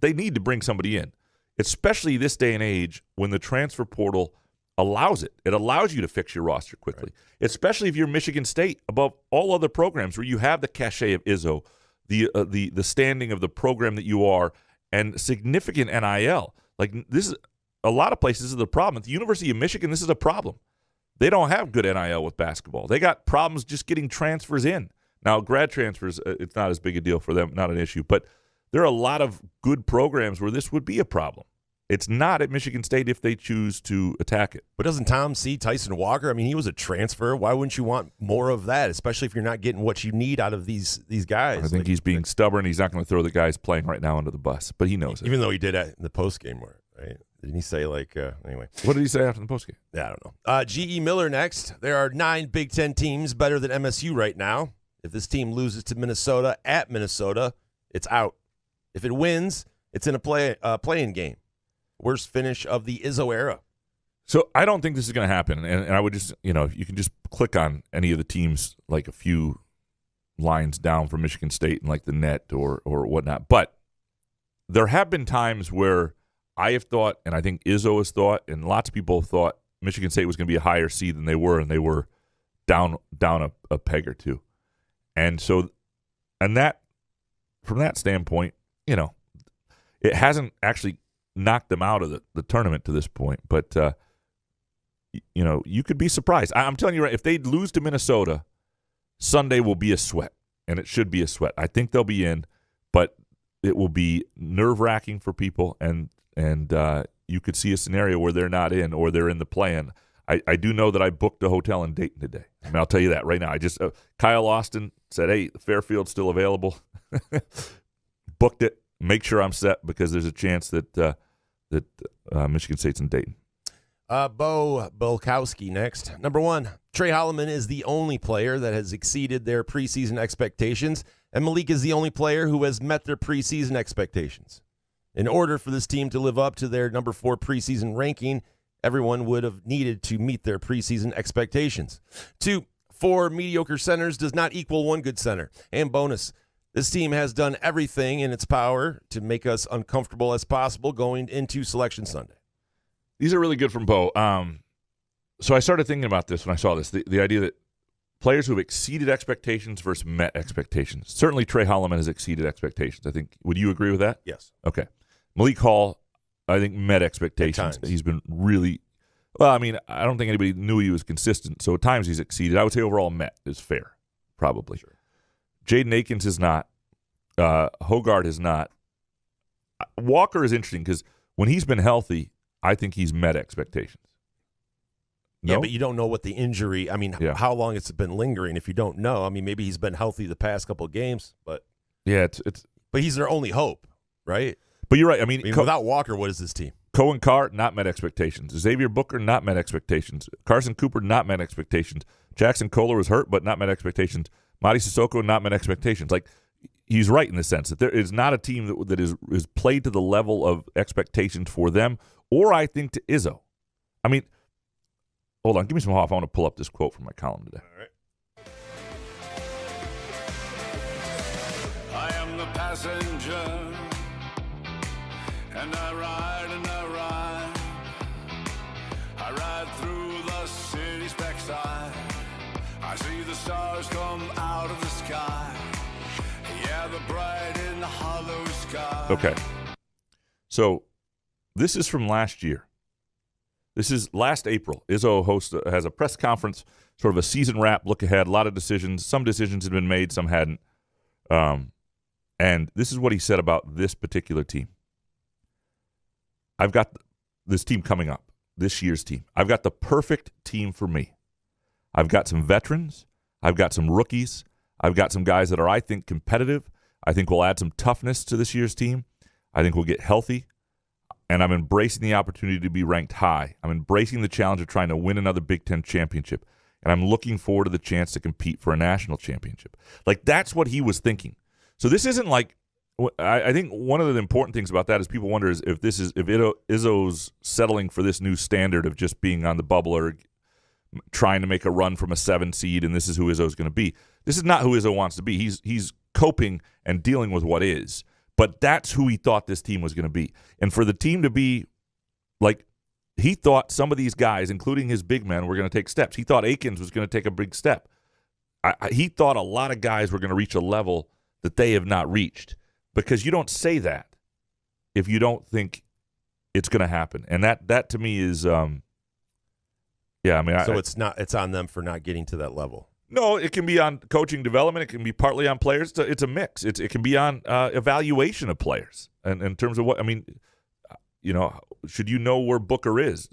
they need to bring somebody in, especially this day and age when the transfer portal allows it. It allows you to fix your roster quickly, right. Especially if you're Michigan State, above all other programs where you have the cachet of Izzo, the standing of the program that you are, and significant NIL. Like, this is a lot of places. This is the problem. At the University of Michigan, this is a problem. They don't have good NIL with basketball. They got problems just getting transfers in. Now, grad transfers, it's not as big a deal for them, not an issue. But there are a lot of good programs where this would be a problem. It's not at Michigan State if they choose to attack it.
But doesn't Tom see Tyson Walker? I mean, he was a transfer. Why wouldn't you want more of that, especially if you're not getting what you need out of these guys?
I think he's being stubborn. He's not going to throw the guys playing right now under the bus, but he knows it.
Even though he did that in the postgame, right? Didn't he say, anyway?
What did he say after the postgame?
Yeah, I don't know. G.E. Miller next. There are 9 Big Ten teams better than MSU right now. If this team loses to Minnesota at Minnesota, it's out. If it wins, it's in a play-in game. Worst finish of the Izzo era.
So I don't think this is going to happen. And I would just, you can just click on any of the teams like a few lines down from Michigan State and like the net or whatnot. But there have been times where I have thought, and I think Izzo has thought, and lots of people have thought Michigan State was going to be a higher seed than they were, and they were down a peg or two. And so, and that, from that standpoint, it hasn't actually knocked them out of the tournament to this point. But, you could be surprised. I'm telling you, right, if they lose to Minnesota, Sunday will be a sweat, and it should be a sweat. I think they'll be in, but it will be nerve-wracking for people, and you could see a scenario where they're not in or they're in the play-in. I do know that I booked a hotel in Dayton today. I mean, I'll tell you that right now. I just Kyle Austin said, "Hey, Fairfield's still available." Booked it. Make sure I'm set because there's a chance that Michigan State's in Dayton.
Bo Bolkowski next. Number 1, Trey Holloman is the only player that has exceeded their preseason expectations, and Malik is the only player who has met their preseason expectations. In order for this team to live up to their number 4 preseason ranking, everyone would have needed to meet their preseason expectations. 2, 4 mediocre centers does not equal 1 good center. And bonus, this team has done everything in its power to make us uncomfortable as possible going into Selection Sunday.
These are really good from Bo. So I started thinking about this when I saw this, the idea that players who have exceeded expectations versus met expectations. Certainly Trey Holloman has exceeded expectations. I think. Would you agree with that?
Yes.
Okay. Malik Hall, I think, met expectations. He's been really well. I mean, I don't think anybody knew he was consistent. So at times he's exceeded. I would say overall met is fair, probably. Sure. Jaden Akins is not. Hogard is not. Walker is interesting because when he's been healthy, I think he's met expectations. No?
Yeah, but you don't know what the injury. I mean, how long it's been lingering. If you don't know, I mean, maybe he's been healthy the past couple of games, but
it's.
But he's their only hope, right?
But you're right. I mean
without Walker, what is this team?
Cohen Carr, not met expectations. Xavier Booker, not met expectations. Carson Cooper, not met expectations. Jackson Kohler was hurt, but not met expectations. Madi Sissoko, not met expectations. Like, he's right in the sense that there is not a team that is played to the level of expectations for them, or I think to Izzo. I mean, hold on. Give me some off. I want to pull up this quote from my column today.
All right.
I am the passenger, and I ride and I ride. I ride through the city's backside. I see the stars come out of the sky. Yeah, the bright in the hollow sky.
Okay. So this is from last year. This is last April. Izzo has a press conference, sort of a season wrap, look ahead, a lot of decisions. Some decisions had been made, some hadn't. And this is what he said about this particular team. I've got this team coming up, this year's team. I've got the perfect team for me. I've got some veterans. I've got some rookies. I've got some guys that are, I think, competitive. I think we'll add some toughness to this year's team. I think we'll get healthy. And I'm embracing the opportunity to be ranked high. I'm embracing the challenge of trying to win another Big Ten championship. And I'm looking forward to the chance to compete for a national championship. Like, that's what he was thinking. So this isn't like, I think one of the important things about that is people wonder if Izzo's settling for this new standard of just being on the bubble or trying to make a run from a 7 seed, and this is who Izzo's going to be. This is not who Izzo wants to be. He's coping and dealing with what is. But that's who he thought this team was going to be. And for the team to be, like, he thought some of these guys, including his big men, were going to take steps. He thought Akins was going to take a big step. He thought a lot of guys were going to reach a level that they have not reached. Because you don't say that if you don't think it's going to happen. And that to me is, so
it's on them for not getting to that level.
No, it can be on coaching development. It can be partly on players. It's a mix. It can be on evaluation of players, and in terms of what I mean. Should you know where Booker is?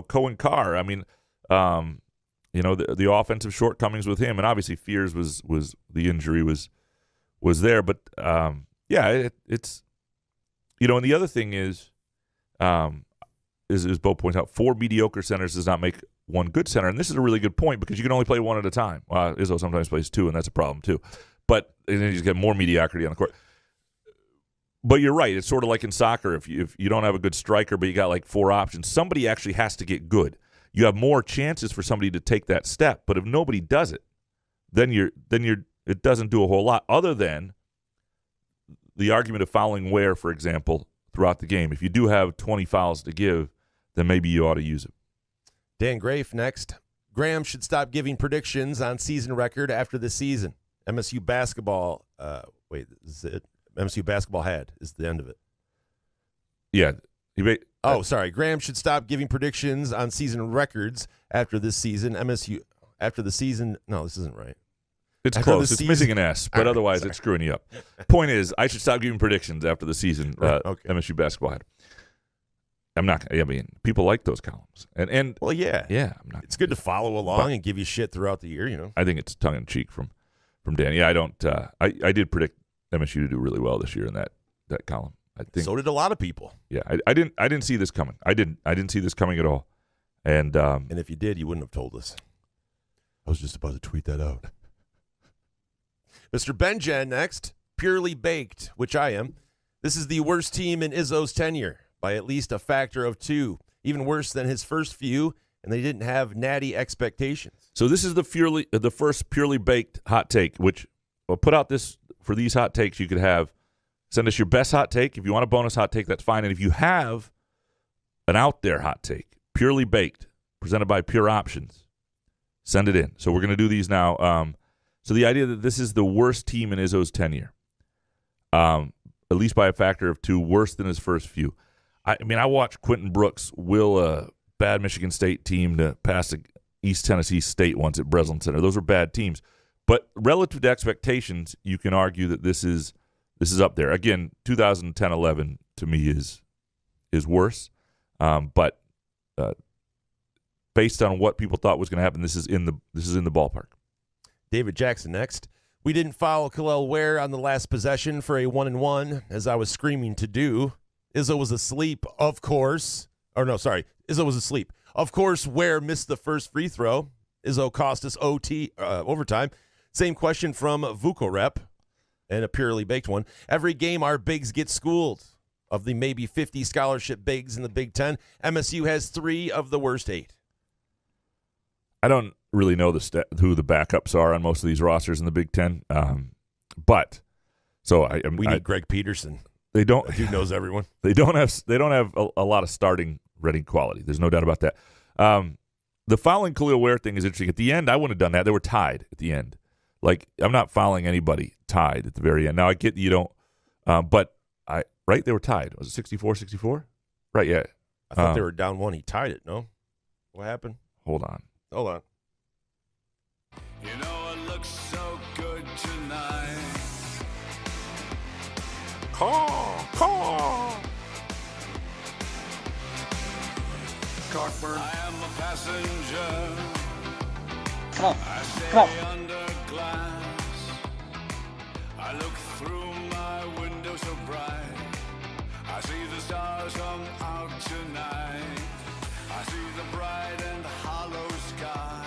Cohen Carr. I mean, the offensive shortcomings with him, and obviously Fears was the injury was there, but it's and the other thing is, as Bo points out, 4 mediocre centers does not make one good center. And this is a really good point because you can only play one at a time. Well, Izzo sometimes plays two, and that's a problem too. But and then you get more mediocrity on the court. But you're right. It's sort of like in soccer. If you don't have a good striker, but you got like 4 options, somebody actually has to get good. You have more chances for somebody to take that step. But if nobody does it, then it doesn't do a whole lot other than the argument of fouling Ware, for example, throughout the game. If you do have 20 fouls to give, then maybe you ought to use it.
Dan Grafe next. Graham should stop giving predictions on season record after the season. MSU basketball. Is it? MSU basketball is the end of it.
Yeah.
Sorry. Graham should stop giving predictions on season records after this season. MSU after the season. No, this isn't right.
It's
after
close. It's missing an S, but otherwise it's screwing you up. Point is, I should stop giving predictions after the season.
Okay.
MSU basketball had. I'm not. I mean, people like those columns, and
well, yeah.
I'm not.
It's good to follow along and give you shit throughout the year. You know.
I think it's tongue in cheek from Dan. Yeah, I don't. I did predict MSU to do really well this year in that column. I think
so did a lot of people.
Yeah, I didn't see this coming. I didn't see this coming at all. And
if you did, you wouldn't have told us. I was just about to tweet that out. Mr. Benjen next. Purely baked, which I am. This is the worst team in Izzo's tenure by at least a factor of 2. Even worse than his first few, and they didn't have natty expectations.
So this is the first purely baked hot take, which we'll put out this for these hot takes. You could send us your best hot take. If you want a bonus hot take, that's fine. And if you have an out there hot take, purely baked, presented by Pure Options, send it in. So we're going to do these now. So the idea that this is the worst team in Izzo's tenure, at least by a factor of 2, worse than his first few. I mean, I watched Quentin Brooks will a bad Michigan State team to pass East Tennessee State once at Breslin Center. Those are bad teams. But relative to expectations, you can argue that this is up there. Again, 2010-11 to me is worse. But based on what people thought was going to happen, this is in the ballpark.
David Jackson next. We didn't foul Khalil Ware on the last possession for a 1-and-1, as I was screaming to do. Izzo was asleep, of course. Izzo was asleep. Of course, Ware missed the first free throw. Izzo cost us overtime. Same question from Vukorep, and a purely baked one. Every game our bigs get schooled. Of the maybe 50 scholarship bigs in the Big Ten, MSU has 3 of the worst 8.
I don't really know who the backups are on most of these rosters in the Big Ten, but we need Greg Peterson.
They don't. He knows everyone.
They don't have a lot of starting ready quality. There's no doubt about that. The fouling Khalil Ware thing is interesting. At the end, I wouldn't have done that. They were tied at the end. Like, I'm not fouling anybody tied at the very end. Now I get you don't, but they were tied. Was it 64-64? Right, yeah.
I thought they were down 1. He tied it. No, what happened?
Hold on.
You know it looks so good tonight.
Call. Cockburn.
I am a passenger.
Come on.
I stay
Come on.
under glass. I look through my window so bright. I see the stars come out tonight. I see the bright and hollow sky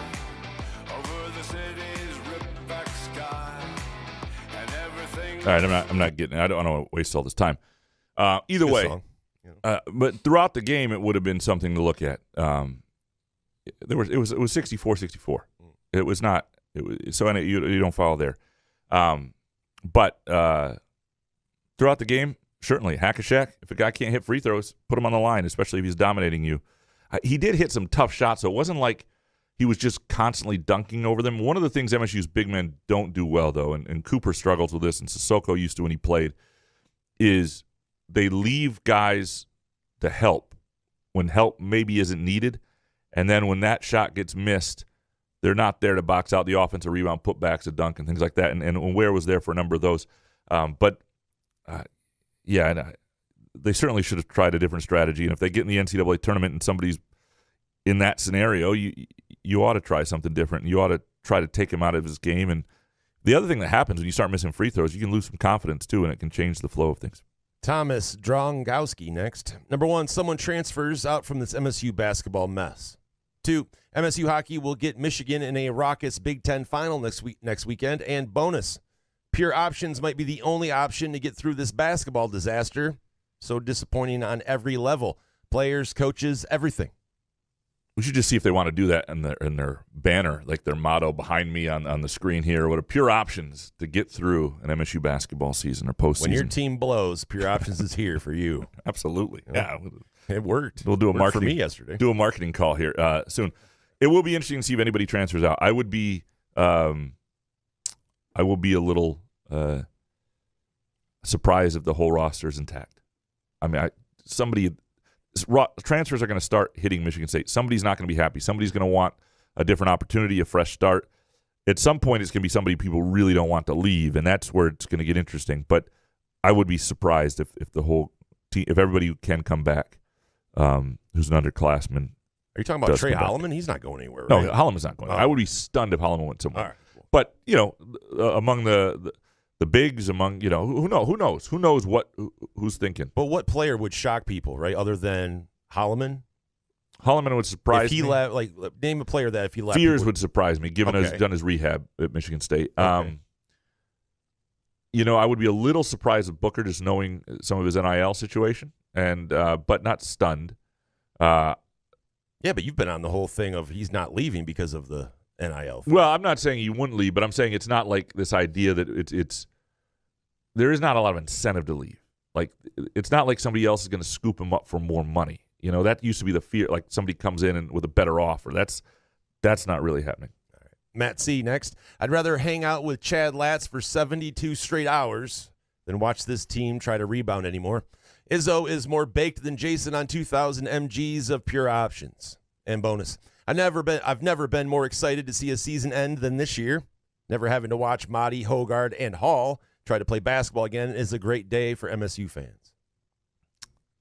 over the city's ripped back sky and everything.
All right, I'm not getting. I don't want to waste all this time. Either way, but throughout the game, it would have been something to look at. It was 64-64. It was not. So you don't follow there. But throughout the game, certainly hack a Shack. If a guy can't hit free throws, put him on the line, especially if he's dominating you. He did hit some tough shots, so it wasn't like he was just constantly dunking over them. One of the things MSU's big men don't do well, though, and Cooper struggles with this, and Sissoko used to when he played, is they leave guys to help when help maybe isn't needed, and then when that shot gets missed, they're not there to box out the offensive rebound, putbacks, a dunk, and things like that. And Ware was there for a number of those. They certainly should have tried a different strategy. And if they get in the NCAA tournament and somebody's in that scenario, you ought to try something different. You ought to try to take him out of his game. And the other thing that happens when you start missing free throws, you can lose some confidence too, and it can change the flow of things.
Thomas Drongowski next. Number 1, someone transfers out from this MSU basketball mess. 2, MSU hockey will get Michigan in a raucous Big Ten final next weekend. And bonus, pure options might be the only option to get through this basketball disaster. So disappointing on every level. Players, coaches, everything.
We should just see if they want to do that in their banner, like their motto behind me on the screen here. What are pure options to get through an MSU basketball season or postseason?
When your team blows, pure options is here for you.
Absolutely. Yeah.
It worked.
We'll do a marketing
for me yesterday.
Do a marketing call here soon. It will be interesting to see if anybody transfers out. I will be a little surprised if the whole roster is intact. I mean, transfers are going to start hitting Michigan State. Somebody's not going to be happy. Somebody's going to want a different opportunity, a fresh start. At some point, it's going to be somebody people really don't want to leave, and that's where it's going to get interesting. But I would be surprised if the whole team, if everybody can come back, who's an underclassman.
Are you talking about Trey Holloman? He's not going anywhere,
No,
right?
Holloman's not going.
Oh.
I would be stunned if Holloman went somewhere.
All right, cool.
But among the bigs, among who knows who's thinking.
But what player would shock people, right? Other than Holloman?
Holloman would surprise me.
If he left, name a player that if he left.
Fears would surprise me, given he's done his rehab at Michigan State.
Okay.
I would be a little surprised with Booker just knowing some of his NIL situation, and but not stunned.
Yeah, but you've been on the whole thing of he's not leaving because of the NIL thing.
Well, I'm not saying he wouldn't leave, but I'm saying it's not like this idea that it's there is not a lot of incentive to leave. Like, it's not like somebody else is going to scoop him up for more money. That used to be the fear, like somebody comes in and with a better offer. That's not really happening.
All right. Matt C. next. I'd rather hang out with Chad Latz for 72 straight hours than watch this team try to rebound anymore. Izzo is more baked than Jason on 2,000 mgs of pure options. And bonus, I've never been more excited to see a season end than this year. Never having to watch Mahdi, Hogard, and Hall try to play basketball again is a great day for MSU fans.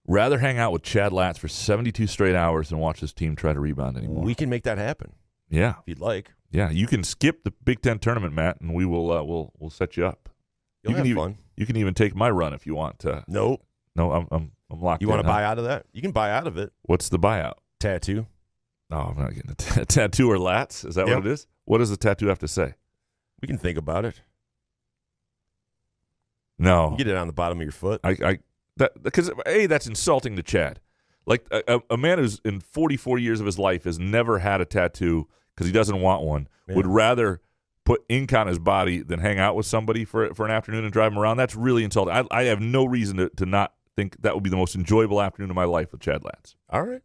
Rather hang out with Chad Latz for 72 straight hours than watch this team try to rebound anymore.
We can make that happen.
Yeah,
if you'd like.
Yeah, you can skip the Big Ten tournament, Matt, and we will we'll set you up.
You'll have fun.
You can even take my run if you want to.
Nope.
No, I'm locked.
You want to buy out of that? You can buy out of it.
What's the buyout?
Tattoo.
No, I'm not getting a tattoo or lats. Is that what it is? What does the tattoo have to say?
We can think about it.
No.
You get it on the bottom of your foot.
Because that's insulting to Chad. Like a man who's in 44 years of his life has never had a tattoo because he doesn't want one. Yeah. Would rather put ink on his body than hang out with somebody for an afternoon and drive him around. That's really insulting. I have no reason to not think that would be the most enjoyable afternoon of my life with Chad Latz.
All right.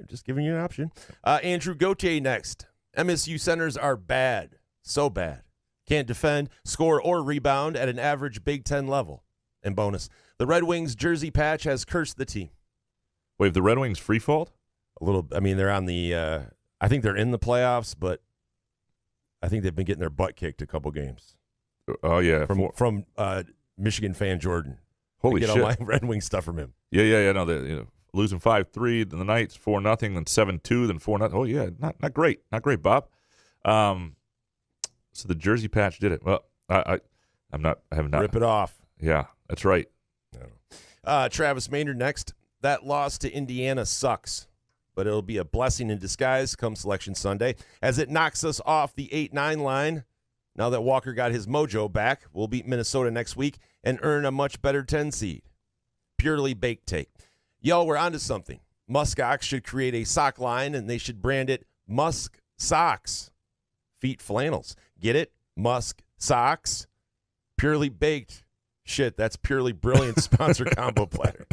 Just giving you an option. Andrew Gauthier next. MSU centers are bad. So bad. Can't defend, score, or rebound at an average Big Ten level. And bonus, the Red Wings jersey patch has cursed the team.
Wait, have the Red Wings free-falled?
A little. I mean, they're on the I think they're in the playoffs, but I think they've been getting their butt kicked a couple games.
Oh, yeah.
From Michigan fan Jordan.
Holy
shit.
Get
all my Red Wing stuff from him.
Yeah. No, they're losing 5-3, then the Knights 4-0, then 7-2, then 4-0. Oh, yeah, not great. Not great, Bob. So the jersey patch did it. Well, I have not.
Rip it off.
Yeah, that's right.
Travis Maynard next. That loss to Indiana sucks, but it'll be a blessing in disguise come Selection Sunday as it knocks us off the 8-9 line. Now that Walker got his mojo back, we'll beat Minnesota next week and earn a much better 10 seed. Purely baked take. Yo, we're onto something. Muskox should create a sock line, and they should brand it Musk Socks. Feet flannels. Get it? Musk Socks. Purely baked. Shit, that's purely brilliant sponsor combo platter.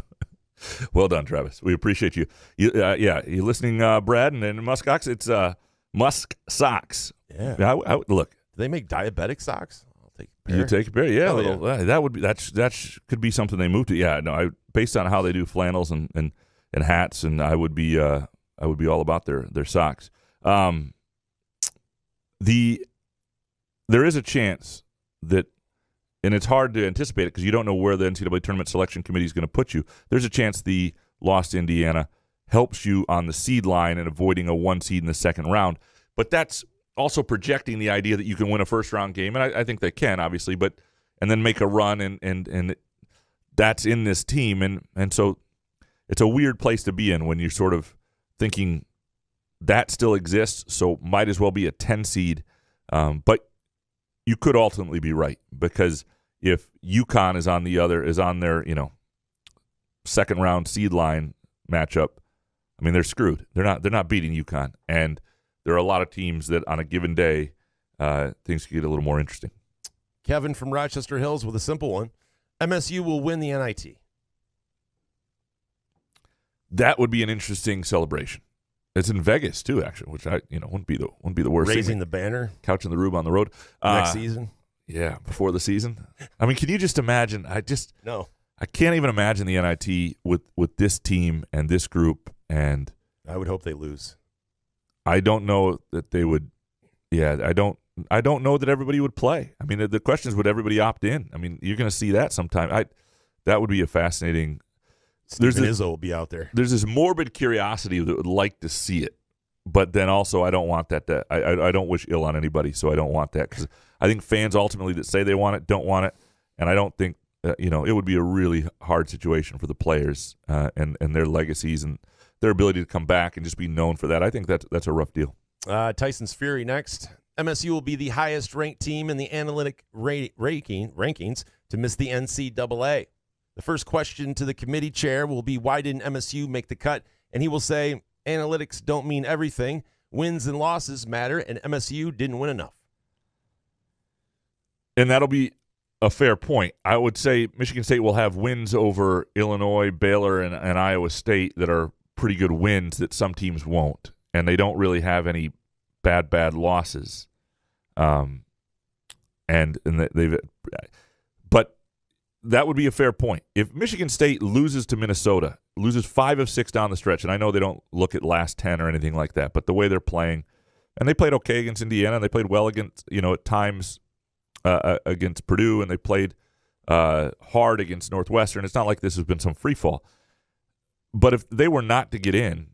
Well done, Travis. We appreciate you. You listening, Brad, and Muskox? It's Musk Socks.
Yeah.
Look.
Do they make diabetic socks? I'll take a pair.
You take a pair? Yeah.
Yeah.
That would be could be something they move to. Yeah. No. Based on how they do flannels and hats, and I would be all about their socks. There is a chance that. And it's hard to anticipate it because you don't know where the NCAA Tournament Selection Committee is going to put you. There's a chance the loss to Indiana helps you on the seed line and avoiding a 1 seed in the second round. But that's also projecting the idea that you can win a first-round game, and I think they can, obviously, and then make a run, and that's in this team. And so it's a weird place to be in when you're sort of thinking that still exists, so might as well be a 10 seed. But you could ultimately be right, because if UConn is on their second round seed line matchup, I mean, they're screwed. They're not beating UConn, and there are a lot of teams that on a given day things could get a little more interesting.
Kevin from Rochester Hills with a simple one: MSU will win the NIT.
That would be an interesting celebration. It's in Vegas too, actually, which wouldn't be the worst.
Raising
thing.
the banner,
couching the roof on the road
next season.
Yeah, before the season. I mean, can you just imagine? I can't even imagine the NIT with this team and this group. And
I would hope they lose. I
don't know that they would. Yeah, I don't know that everybody would play. I mean, the question is, would everybody opt in? I mean, you're going to see that sometime. That would be a fascinating.
Izzo will be out there.
There's this morbid curiosity that would like to see it, but then also I don't want that. I don't wish ill on anybody, so I don't want that, because I think fans ultimately that say they want it don't want it, and I don't think it would be a really hard situation for the players and their legacies and their ability to come back and just be known for that. I think that's a rough deal.
Tyson's Fury next. MSU will be the highest ranked team in the analytic rankings to miss the NCAA. The first question to the committee chair will be, why didn't MSU make the cut? And he will say, analytics don't mean everything. Wins and losses matter, and MSU didn't win enough.
And that'll be a fair point. I would say Michigan State will have wins over Illinois, Baylor, and Iowa State that are pretty good wins that some teams won't. And they don't really have any bad losses. But that would be a fair point. If Michigan State loses to Minnesota, loses 5 of 6 down the stretch, and I know they don't look at last 10 or anything like that, but the way they're playing, and they played okay against Indiana, and they played well against, at times against Purdue, and they played hard against Northwestern. It's not like this has been some free fall. But if they were not to get in,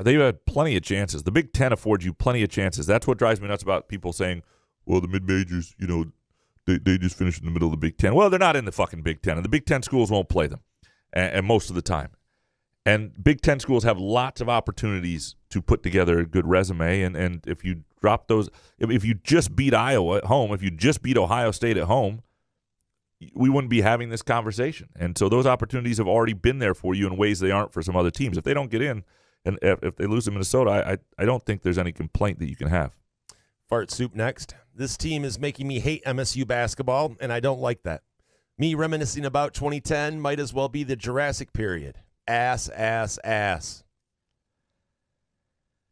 they've had plenty of chances. The Big Ten affords you plenty of chances. That's what drives me nuts about people saying, well, the mid-majors, they just finished in the middle of the Big Ten. Well, they're not in the fucking Big Ten, and the Big Ten schools won't play them, and most of the time. And Big Ten schools have lots of opportunities to put together a good resume, and if you drop those, if you just beat Iowa at home, if you just beat Ohio State at home, we wouldn't be having this conversation. And so those opportunities have already been there for you in ways they aren't for some other teams. If they don't get in, and if they lose to Minnesota, I don't think there's any complaint that you can have.
Fart Soup next. This team is making me hate MSU basketball, and I don't like that. Me reminiscing about 2010 might as well be the Jurassic period. Ass.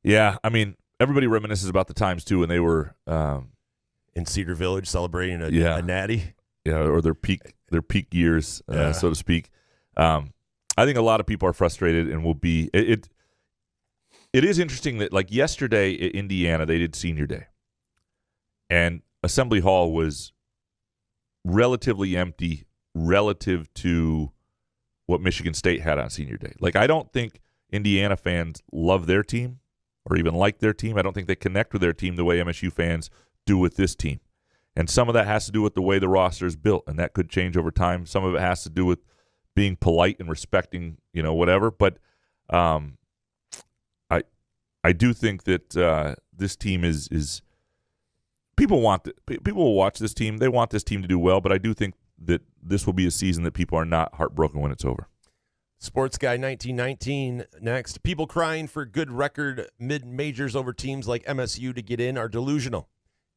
Yeah, I mean, everybody reminisces about the times, too, when they were
in Cedar Village celebrating a natty.
Yeah, or their peak years, so to speak. I think a lot of people are frustrated and will be. It is interesting that, like, yesterday at Indiana, they did senior day. And Assembly Hall was relatively empty relative to what Michigan State had on senior day. Like, I don't think Indiana fans love their team or even like their team. I don't think they connect with their team the way MSU fans do with this team. And some of that has to do with the way the roster is built, and that could change over time. Some of it has to do with being polite and respecting, whatever. But I do think that this team is people will watch this team. They want this team to do well, but I do think that this will be a season that people are not heartbroken when it's over.
Sports Guy 1919 next. People crying for good record mid-majors over teams like MSU to get in are delusional.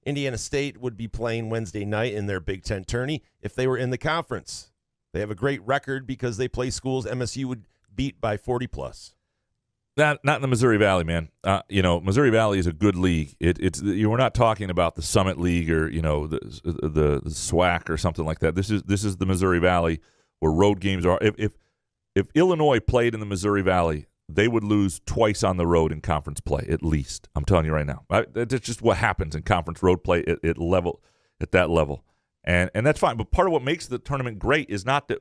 Indiana State would be playing Wednesday night in their Big Ten tourney if they were in the conference. They have a great record because they play schools MSU would beat by 40+.
Not in the Missouri Valley, man. Missouri Valley is a good league. We're not talking about the Summit League or the SWAC or something like that. This is the Missouri Valley where road games are. If Illinois played in the Missouri Valley, they would lose twice on the road in conference play at least. I'm telling you right now. That's just what happens in conference road play at that level, and that's fine. But part of what makes the tournament great is not that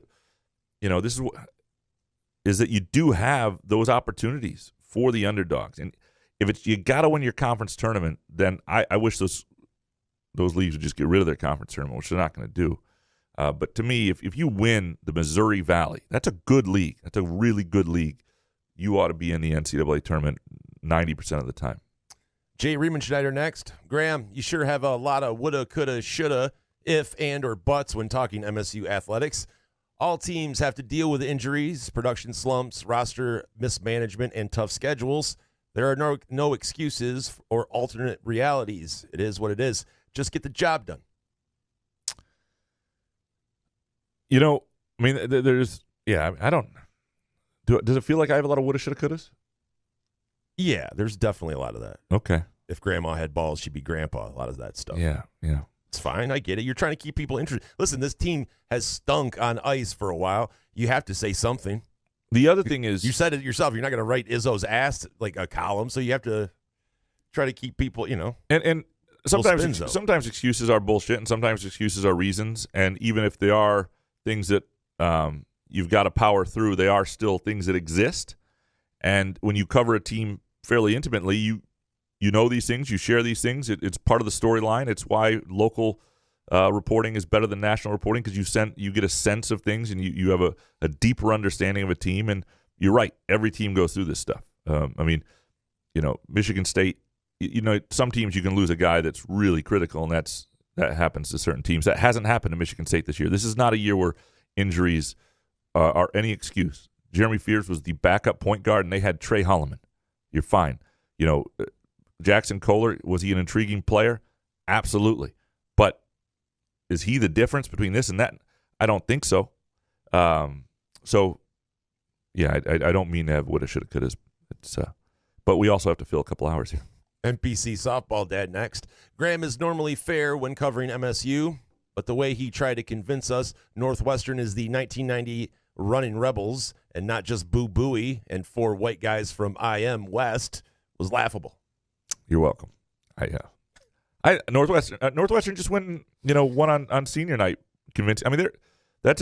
is that you do have those opportunities for the underdogs. And if you got to win your conference tournament, then I wish those leagues would just get rid of their conference tournament, which they're not going to do. But to me, if you win the Missouri Valley, that's a good league. That's a really good league. You ought to be in the NCAA tournament 90% of the time.
Jay Riemenschneider next. Graham, you sure have a lot of woulda, coulda, shoulda, if, and, or buts when talking MSU athletics. All teams have to deal with injuries, production slumps, roster mismanagement, and tough schedules. There are no excuses or alternate realities. It is what it is. Just get the job done.
You know, I mean, I don't. Does it feel like I have a lot of woulda, shoulda, couldas?
Yeah, there's definitely a lot of that.
Okay.
If Grandma had balls, she'd be Grandpa. A lot of that stuff.
Yeah.
It's fine. I get it. You're trying to keep people interested. Listen, this team has stunk on ice for a while. You have to say something.
The other thing is,
you said it yourself. You're not going to write Izzo's ass like a column, so you have to try to keep people,
And sometimes excuses are bullshit, and sometimes excuses are reasons. And even if they are things that you've got to power through, they are still things that exist. And when you cover a team fairly intimately, you know these things, you share these things. It's part of the storyline. It's why local reporting is better than national reporting, because you get a sense of things and you have a deeper understanding of a team. And you're right, every team goes through this stuff. Michigan State, some teams you can lose a guy that's really critical, and that happens to certain teams. That hasn't happened to Michigan State this year. This is not a year where injuries are any excuse. Jeremy Fears was the backup point guard, and they had Trey Holloman. You're fine. Jackson Kohler, was he an intriguing player? Absolutely. But is he the difference between this and that? I don't think so. I don't mean to have woulda, shoulda, couldas. But we also have to fill a couple hours here.
NPC softball dad next. Graham is normally fair when covering MSU, but the way he tried to convince us Northwestern is the 1990 Running Rebels and not just Boo Booey and 4 white guys from IM West was laughable.
You're welcome. Northwestern just went, won on senior night. Convincing. I mean, that's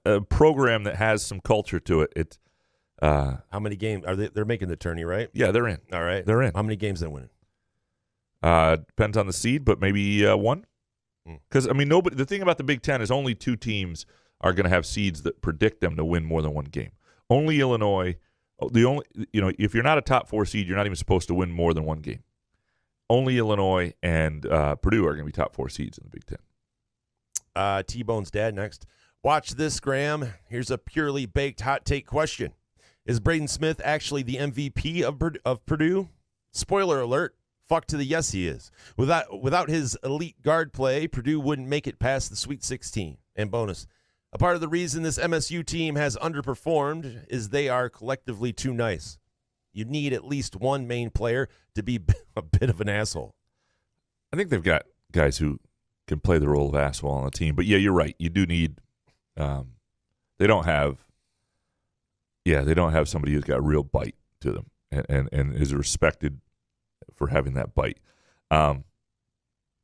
a program that has some culture to it. It's
how many games are they? They're making the tourney, right?
Yeah, they're in.
All right,
they're in.
How many games they winning?
Depends on the seed, but maybe one. Because nobody. The thing about the Big Ten is only 2 teams are going to have seeds that predict them to win more than one game. Only Illinois. If you're not a top 4 seed, you're not even supposed to win more than one game. Only Illinois and Purdue are going to be top 4 seeds in the Big Ten.
T-Bone's dad next. Watch this, Graham. Here's a purely baked hot take question. Is Braden Smith actually the MVP of Purdue? Spoiler alert. Fuck to the yes, he is. Without his elite guard play, Purdue wouldn't make it past the Sweet 16. And bonus, a part of the reason this MSU team has underperformed is they are collectively too nice. You need at least one main player to be a bit of an asshole.
I think they've got guys who can play the role of asshole on the team. But, yeah, you're right. You do need they don't have somebody who's got real bite to them and is respected for having that bite.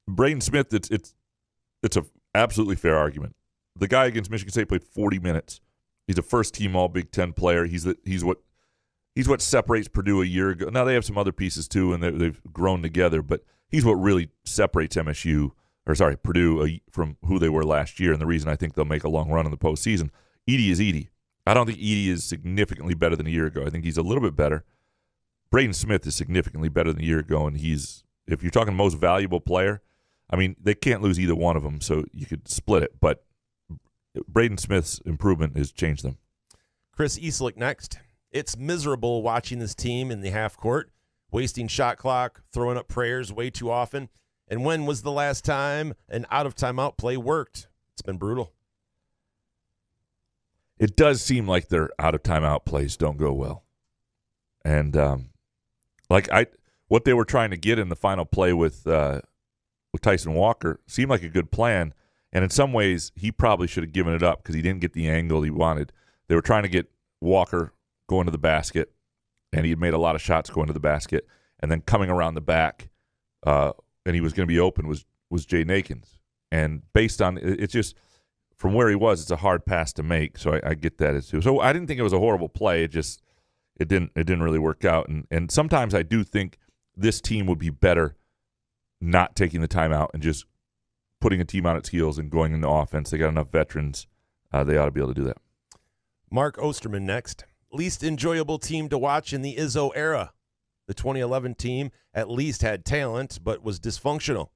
Braden Smith, it's a absolutely fair argument. The guy against Michigan State played 40 minutes. He's a first-team All-Big Ten player. He's what separates Purdue a year ago. Now they have some other pieces too, and they've grown together. But he's what really separates Purdue from who they were last year. And the reason I think they'll make a long run in the postseason. Edey is Edey. I don't think Edey is significantly better than a year ago. I think he's a little bit better. Braden Smith is significantly better than a year ago, and if you're talking most valuable player, they can't lose either one of them, so you could split it. But Braden Smith's improvement has changed them.
Chris Eastlick next. It's miserable watching this team in the half court, wasting shot clock, throwing up prayers way too often. And when was the last time an out-of-timeout play worked? It's been brutal.
It does seem like their out-of-timeout plays don't go well. And what they were trying to get in the final play with Tyson Walker seemed like a good plan. And in some ways, he probably should have given it up because he didn't get the angle he wanted. They were trying to get Walker going to the basket, and he had made a lot of shots going to the basket. And then coming around the back, and he was going to be open, was Jay Nakins. And based on it's just from where he was, it's a hard pass to make. So I get that too. So I didn't think it was a horrible play. It didn't really work out. And sometimes I do think this team would be better not taking the timeout and just putting a team on its heels and going into offense. They got enough veterans. They ought to be able to do that.
Mark Osterman next. least enjoyable team to watch in the Izzo era. The 2011 team at least had talent, but was dysfunctional.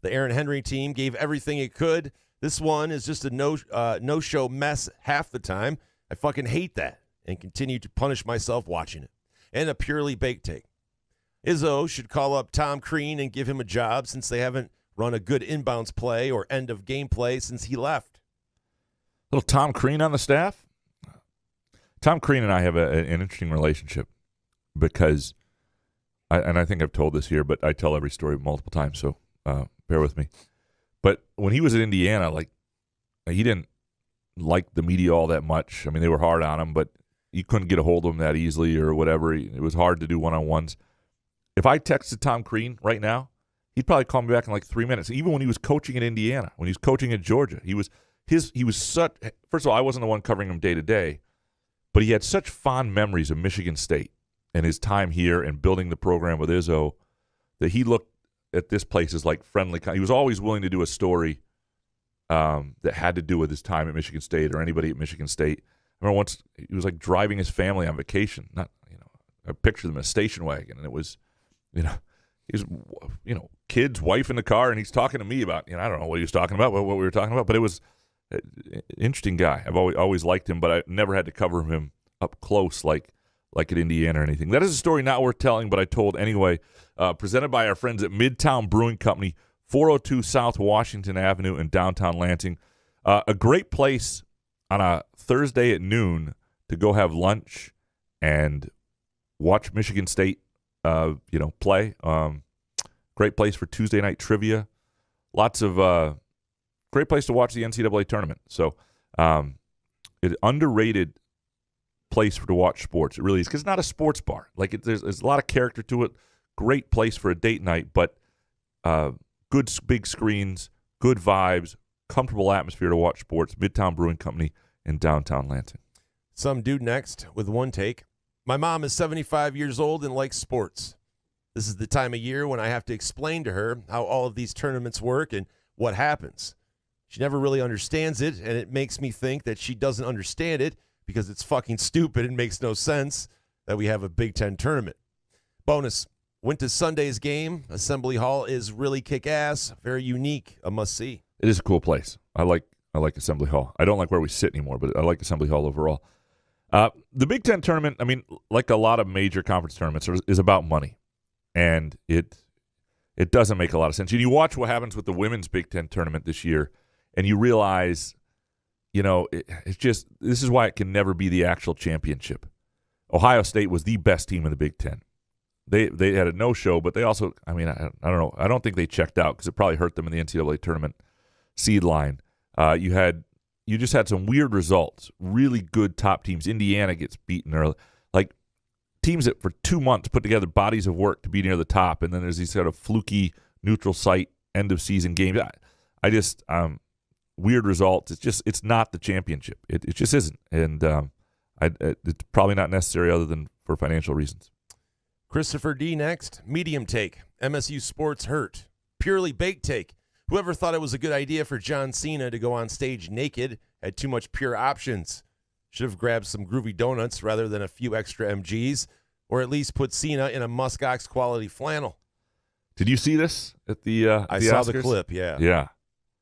The Aaron Henry team gave everything it could. This one is just a no-show mess half the time. I fucking hate that and continue to punish myself watching it. And a purely baked take. Izzo should call up Tom Crean and give him a job since they haven't run a good inbounds play or end-of-game play since he left.
Little Tom Crean on the staff? Tom Crean and I have an interesting relationship because, I think I've told this here, but I tell every story multiple times, so bear with me. But when he was at Indiana, like, he didn't like the media all that much. I mean, they were hard on him, but you couldn't get a hold of him that easily or whatever. It was hard to do one-on-ones. If I texted Tom Crean right now, he'd probably call me back in like 3 minutes. Even when he was coaching at Indiana, when he was coaching at Georgia, he was such. First of all, I wasn't the one covering him day to day, but he had such fond memories of Michigan State and his time here and building the program with Izzo that he looked at this place as like friendly. He was always willing to do a story that had to do with his time at Michigan State or anybody at Michigan State. I remember once he was like driving his family on vacation. I pictured them in a station wagon, and it was, he was, kids, wife in the car, and he's talking to me about, I don't know what he was talking about, what we were talking about, but it was an interesting guy. I've always liked him, but I never had to cover him up close like at Indiana or anything. That is a story not worth telling, but I told anyway. Presented by our friends at Midtown Brewing Company, 402 South Washington Avenue in downtown Lansing. A great place on a Thursday at noon to go have lunch and watch Michigan State play. Great place for Tuesday night trivia. Lots of great place to watch the NCAA tournament. So an underrated place to watch sports. It really is, because it's not a sports bar. Like there's a lot of character to it. Great place for a date night, but good big screens, good vibes, comfortable atmosphere to watch sports. Midtown Brewing Company in downtown Lansing.
Some dude next with one take. My mom is 75 years old and likes sports. This is the time of year when I have to explain to her how all of these tournaments work and what happens. She never really understands it, and it makes me think that she doesn't understand it because it's fucking stupid and makes no sense that we have a Big Ten tournament. Bonus, went to Sunday's game. Assembly Hall is really kick-ass, very unique, a must-see.
It is a cool place. I like Assembly Hall. I don't like where we sit anymore, but I like Assembly Hall overall. The Big Ten tournament, I mean, like a lot of major conference tournaments, is about money. And it doesn't make a lot of sense. And you watch what happens with the women's Big Ten tournament this year, and you realize, it's just, this is why it can never be the actual championship. Ohio State was the best team in the Big Ten. They had a no-show, but they also, I mean, I don't know. I don't think they checked out because it probably hurt them in the NCAA tournament seed line. You just had some weird results. Really good top teams. Indiana gets beaten early. Like teams that for 2 months put together bodies of work to be near the top, and then there's these sort of fluky neutral site end of season games. I just weird results. It's not the championship. It just isn't, and it's probably not necessary other than for financial reasons.
Christopher D. next. Medium take. MSU sports hurt. Purely baked take. Whoever thought it was a good idea for John Cena to go on stage naked had too much pure options. Should have grabbed some groovy donuts rather than a few extra MGs, or at least put Cena in a Muskox quality flannel.
Did you see this at the
I
the
saw
Oscars?
the clip, yeah.
Yeah.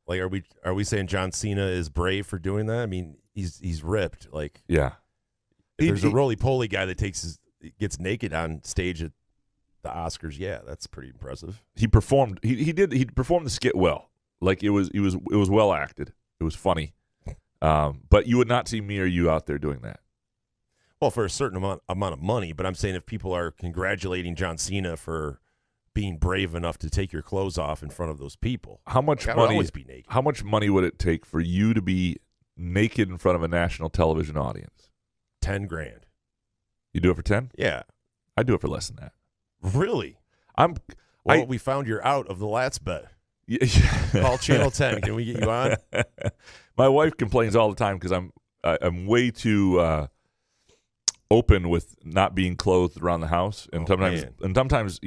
Like, are we saying John Cena is brave for doing that? I mean, he's ripped. Like,
yeah.
If there's a roly-poly guy that gets naked on stage at the Oscars, yeah, that's pretty impressive.
He performed. He performed the skit well. Like it was well acted. It was funny. But you would not see me or you out there doing that.
Well, for a certain amount of money, but I'm saying if people are congratulating John Cena for being brave enough to take your clothes off in front of those people,
how much money?
Always be naked.
How much money would it take for you to be naked in front of a national television audience?
$10,000.
You do it for 10?
Yeah,
I'd do it for less than that.
Really? We found you're out of the Lats bet.
Yeah.
Call Channel 10. Can we get you on?
My wife complains all the time because I'm way too open with not being clothed around the house, and sometimes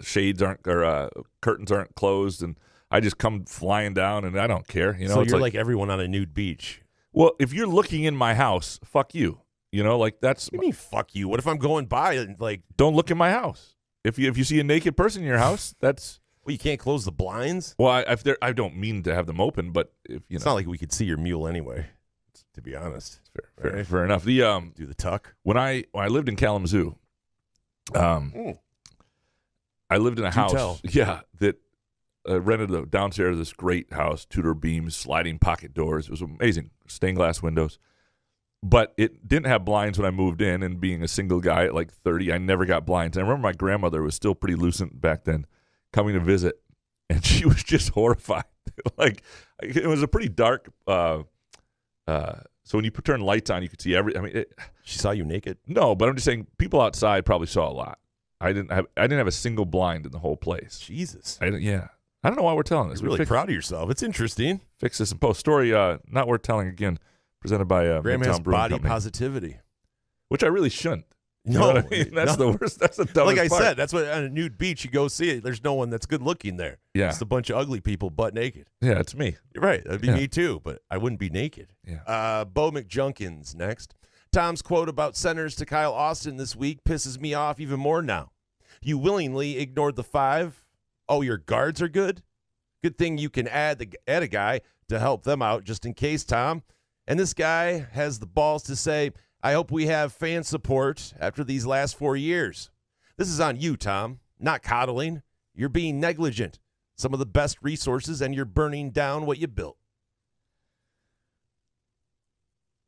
shades aren't or curtains aren't closed, and I just come flying down, and I don't care.
So you're like everyone on a nude beach.
Well, if you're looking in my house, fuck you. You know, like that's.
What do you mean, fuck you? What if I'm going by and like?
Don't look in my house. If you see a naked person in your house, that's.
Well, you can't close the blinds.
Well, I don't mean to have them open, but if
it's not like we could see your mule anyway. To be honest,
fair enough. The
do the tuck.
When I lived in Kalamazoo, I lived in a house. Yeah, that rented the downstairs of this great house, Tudor beams, sliding pocket doors. It was amazing, stained glass windows. But it didn't have blinds when I moved in, and being a single guy at like 30, I never got blinds. And I remember my grandmother was still pretty lucent back then, coming to visit, and she was just horrified. Like, it was a pretty dark. So when you turn lights on, you could see
she saw you naked.
No, but I'm just saying, people outside probably saw a lot. I didn't have a single blind in the whole place.
Jesus.
I don't know why we're telling this.
You're really proud of yourself. It's interesting.
Fix this in post. Story not worth telling again. Presented by
Graham has body
Company,
positivity,
which I really shouldn't. You
no,
know what I mean? That's the worst. That's the dumbest
Like I
part.
said, that's what on a nude beach you go see it. There's no one that's good looking there.
Yeah,
it's a bunch of ugly people butt naked.
Yeah, it's me.
You're right. That'd be me too, but I wouldn't be naked.
Yeah.
Bo McJunkins next. Tom's quote about centers to Kyle Austin this week pisses me off even more now. You willingly ignored the 5. Oh, your guards are good? Good thing you can add a guy to help them out just in case, Tom. And this guy has the balls to say, I hope we have fan support after these last 4 years. This is on you, Tom, not coddling. You're being negligent. Some of the best resources, and you're burning down what you built.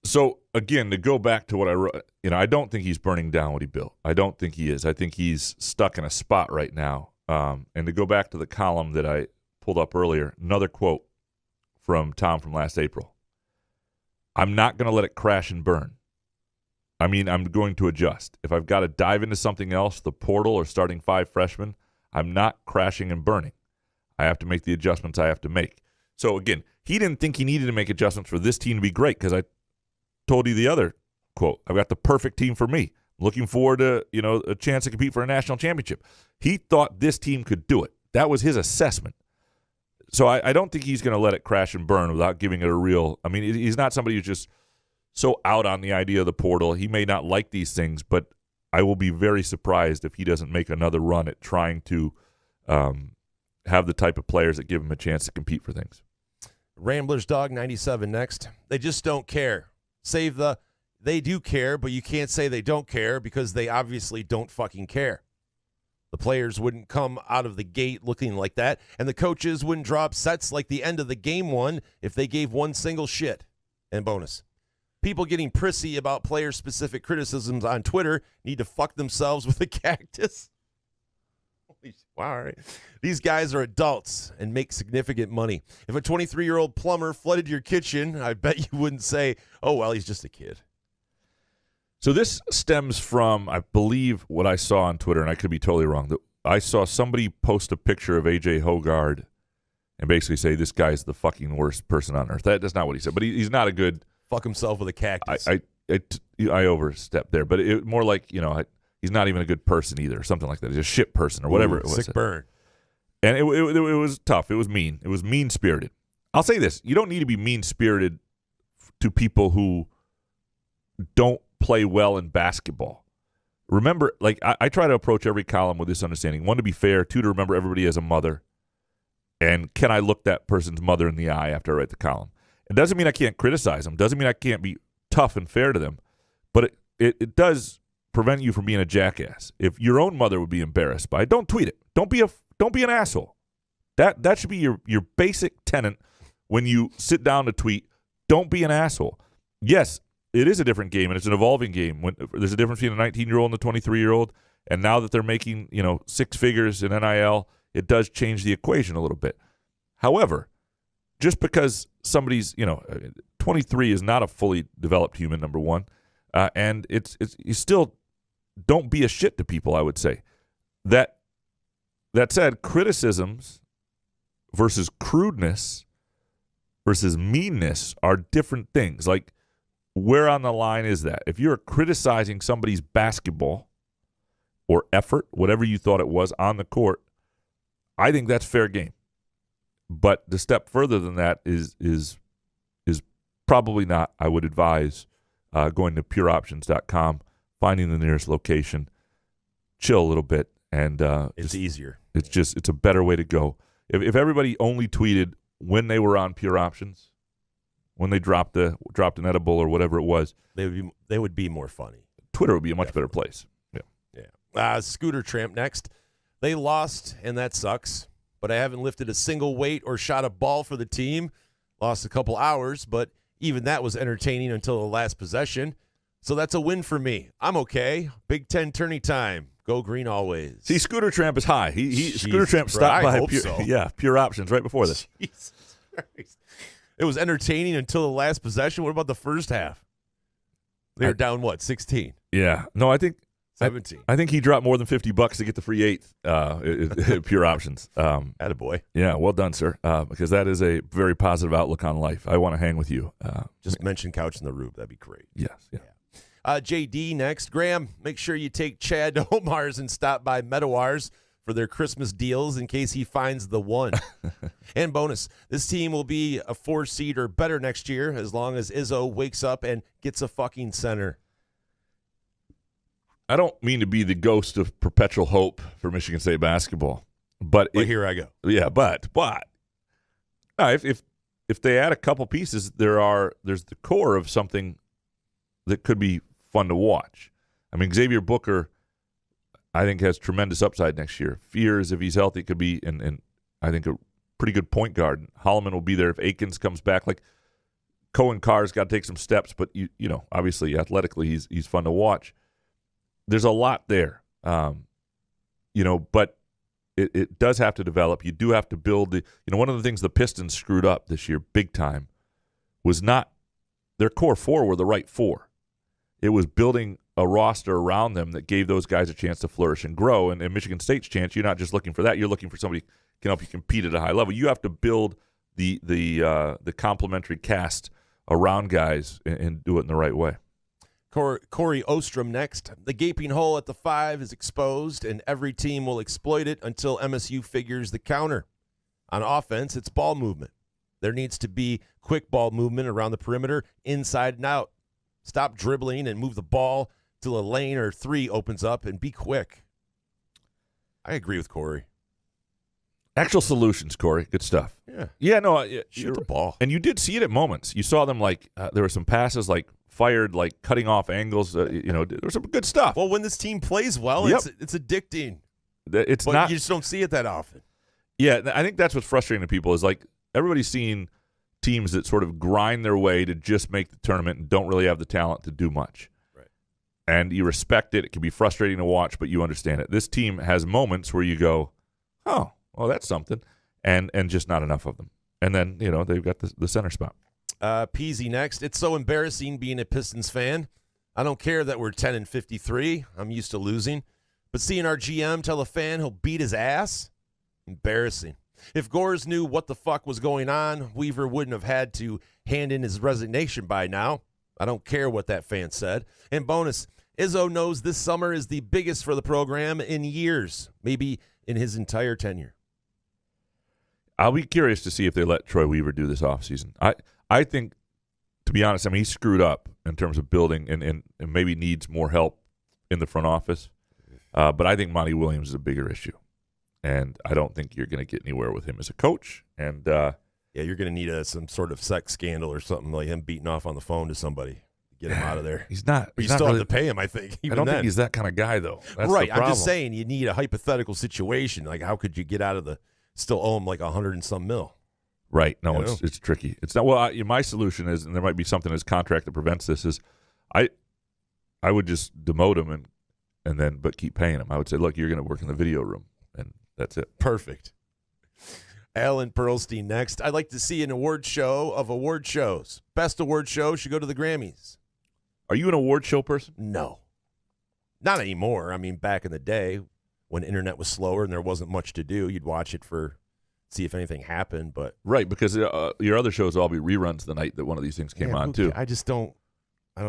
So, again, to go back to what I wrote, I don't think he's burning down what he built. I don't think he is. I think he's stuck in a spot right now. And to go back to the column that I pulled up earlier, another quote from Tom from last April. I'm not going to let it crash and burn. I mean, I'm going to adjust. If I've got to dive into something else, the portal or starting 5 freshmen, I'm not crashing and burning. I have to make the adjustments I have to make. So, again, he didn't think he needed to make adjustments for this team to be great because I told you the other quote. I've got the perfect team for me. Looking forward to, a chance to compete for a national championship. He thought this team could do it. That was his assessment. So I don't think he's going to let it crash and burn without giving it a real – I mean, he's not somebody who's just so out on the idea of the portal. He may not like these things, but I will be very surprised if he doesn't make another run at trying to have the type of players that give him a chance to compete for things.
Ramblers Dog 97 next. They just don't care. Save the they do care, but you can't say they don't care because they obviously don't fucking care. The players wouldn't come out of the gate looking like that, and the coaches wouldn't draw up sets like the end of the game one if they gave one single shit. And bonus, people getting prissy about player-specific criticisms on Twitter need to fuck themselves with a cactus. Wow, all right. These guys are adults and make significant money. If a 23-year-old plumber flooded your kitchen, I bet you wouldn't say, oh, well, he's just a kid.
So this stems from, I believe, what I saw on Twitter, and I could be totally wrong. I saw somebody post a picture of A.J. Hogard and basically say, this guy's the fucking worst person on earth. That's not what he said, but he's not a good...
Fuck himself with a cactus.
I overstepped there, but it more like, he's not even a good person either, or something like that. He's a shit person or whatever it was.
Sick burn.
And it was tough. It was mean. It was mean-spirited. I'll say this. You don't need to be mean-spirited to people who don't play well in basketball. Remember, I try to approach every column with this understanding. 1, to be fair. 2, to remember everybody has a mother. And can I look that person's mother in the eye after I write the column? It doesn't mean I can't criticize them. Doesn't mean I can't be tough and fair to them. But it does prevent you from being a jackass. If your own mother would be embarrassed by it, don't tweet it. Don't be an asshole. That should be your basic tenet when you sit down to tweet. Don't be an asshole. Yes, it is a different game, and it's an evolving game. When there's a difference between a 19-year-old and a 23-year-old, and now that they're making 6 figures in NIL, it does change the equation a little bit. However, just because somebody's 23 is not a fully developed human, number one, and it's you still don't be a shit to people. I would say that said, criticisms versus crudeness versus meanness are different things. Like, where on the line is that? If you're criticizing somebody's basketball or effort, whatever you thought it was on the court, I think that's fair game. But the step further than that is probably not, I would advise, going to pureoptions.com, finding the nearest location, chill a little bit, and
it's easier.
It's a better way to go. If everybody only tweeted when they were on Pure Options, when they dropped an edible or whatever it was,
they would be more funny.
Twitter would be a much better place.
Yeah. Scooter Tramp next. They lost, and that sucks. But I haven't lifted a single weight or shot a ball for the team. Lost a couple hours, but even that was entertaining until the last possession. So that's a win for me. I'm okay. Big Ten tourney time. Go green always.
See, Scooter Tramp is high. Scooter Tramp stopped by Pure Options right before this.
Jesus Christ. It was entertaining until the last possession. What about the first half? They were down, 16?
Yeah. No, I think
17.
I think he dropped more than $50 to get the free eighth at Pure Options.
Attaboy.
Yeah, well done, sir, because that is a very positive outlook on life. I want to hang with you.
Just mention Couch in the Rube. That'd be great.
Yes, yeah.
JD next. Graham, make sure you take Chad to Omar's and stop by Medawars for their Christmas deals in case he finds the one. And bonus, this team will be a 4-seed or better next year as long as Izzo wakes up and gets a fucking center.
I don't mean to be the ghost of perpetual hope for Michigan State basketball, but
here I go.
Yeah, but if they add a couple pieces, there's the core of something that could be fun to watch. I mean, Xavier Booker, I think, has tremendous upside next year. Fears, if he's healthy, could be, and I think, a pretty good point guard. Holloman will be there if Akins comes back. Like, Cohen Carr's got to take some steps, but you know, obviously, athletically, he's fun to watch. There's a lot there, but it does have to develop. You do have to build one of the things the Pistons screwed up this year, big time, was not their core four were the right four. It was building a roster around them that gave those guys a chance to flourish and grow. And in Michigan State's chance, you're not just looking for that. You're looking for somebody who can help you compete at a high level. You have to build the complementary cast around guys and do it in the right way.
Corey Ostrom next. The gaping hole at the 5 is exposed, and every team will exploit it until MSU figures the counter. On offense, it's ball movement. There needs to be quick ball movement around the perimeter, inside and out. Stop dribbling and move the ball till a lane or 3 opens up, and be quick. I agree with Corey.
Actual solutions, Corey. Good stuff.
Yeah.
No.
Shoot the ball.
And you did see it at moments. You saw them there were some passes fired, cutting off angles. There was some good stuff.
Well, when this team plays well,
yep.
it's addicting.
But
you just don't see it that often.
Yeah, I think that's what's frustrating to people is everybody's seeing teams that sort of grind their way to just make the tournament and don't really have the talent to do much.
Right.
And you respect it. It can be frustrating to watch, but you understand it. This team has moments where you go, oh, well, that's something, and just not enough of them. And then, they've got the center spot.
Peasy next. It's so embarrassing being a Pistons fan. I don't care that we're 10-53. I'm used to losing. But seeing our GM tell a fan he'll beat his ass, embarrassing. If Gores knew what the fuck was going on, Weaver wouldn't have had to hand in his resignation by now. I don't care what that fan said. And bonus, Izzo knows this summer is the biggest for the program in years, maybe in his entire tenure.
I'll be curious to see if they let Troy Weaver do this offseason. I think, to be honest, he screwed up in terms of building and maybe needs more help in the front office. But I think Monty Williams is a bigger issue. And I don't think you're going to get anywhere with him as a coach. And
you're going to need some sort of sex scandal or something like him beating off on the phone to somebody to get him out of there.
He's not.
But you still have to pay him, I think.
I don't think he's that kind of guy, though. That's
right.
the problem.
I'm just saying you need a hypothetical situation. How could you get out of still owe him $100 and some mil?
Right. No, it's tricky. It's not. Well, my solution is, and there might be something in his contract that prevents this, is I would just demote him but keep paying him. I would say, look, you're going to work in the video room, and that's it.
Perfect. Alan Perlstein next. I'd like to see an award show of award shows. Best award show should go to the Grammys.
Are you an award show person?
No. Not anymore. Back in the day when internet was slower and there wasn't much to do, you'd watch it see if anything happened. But
right, because your other shows will all be reruns the night that one of these things came on, too.
I just don't.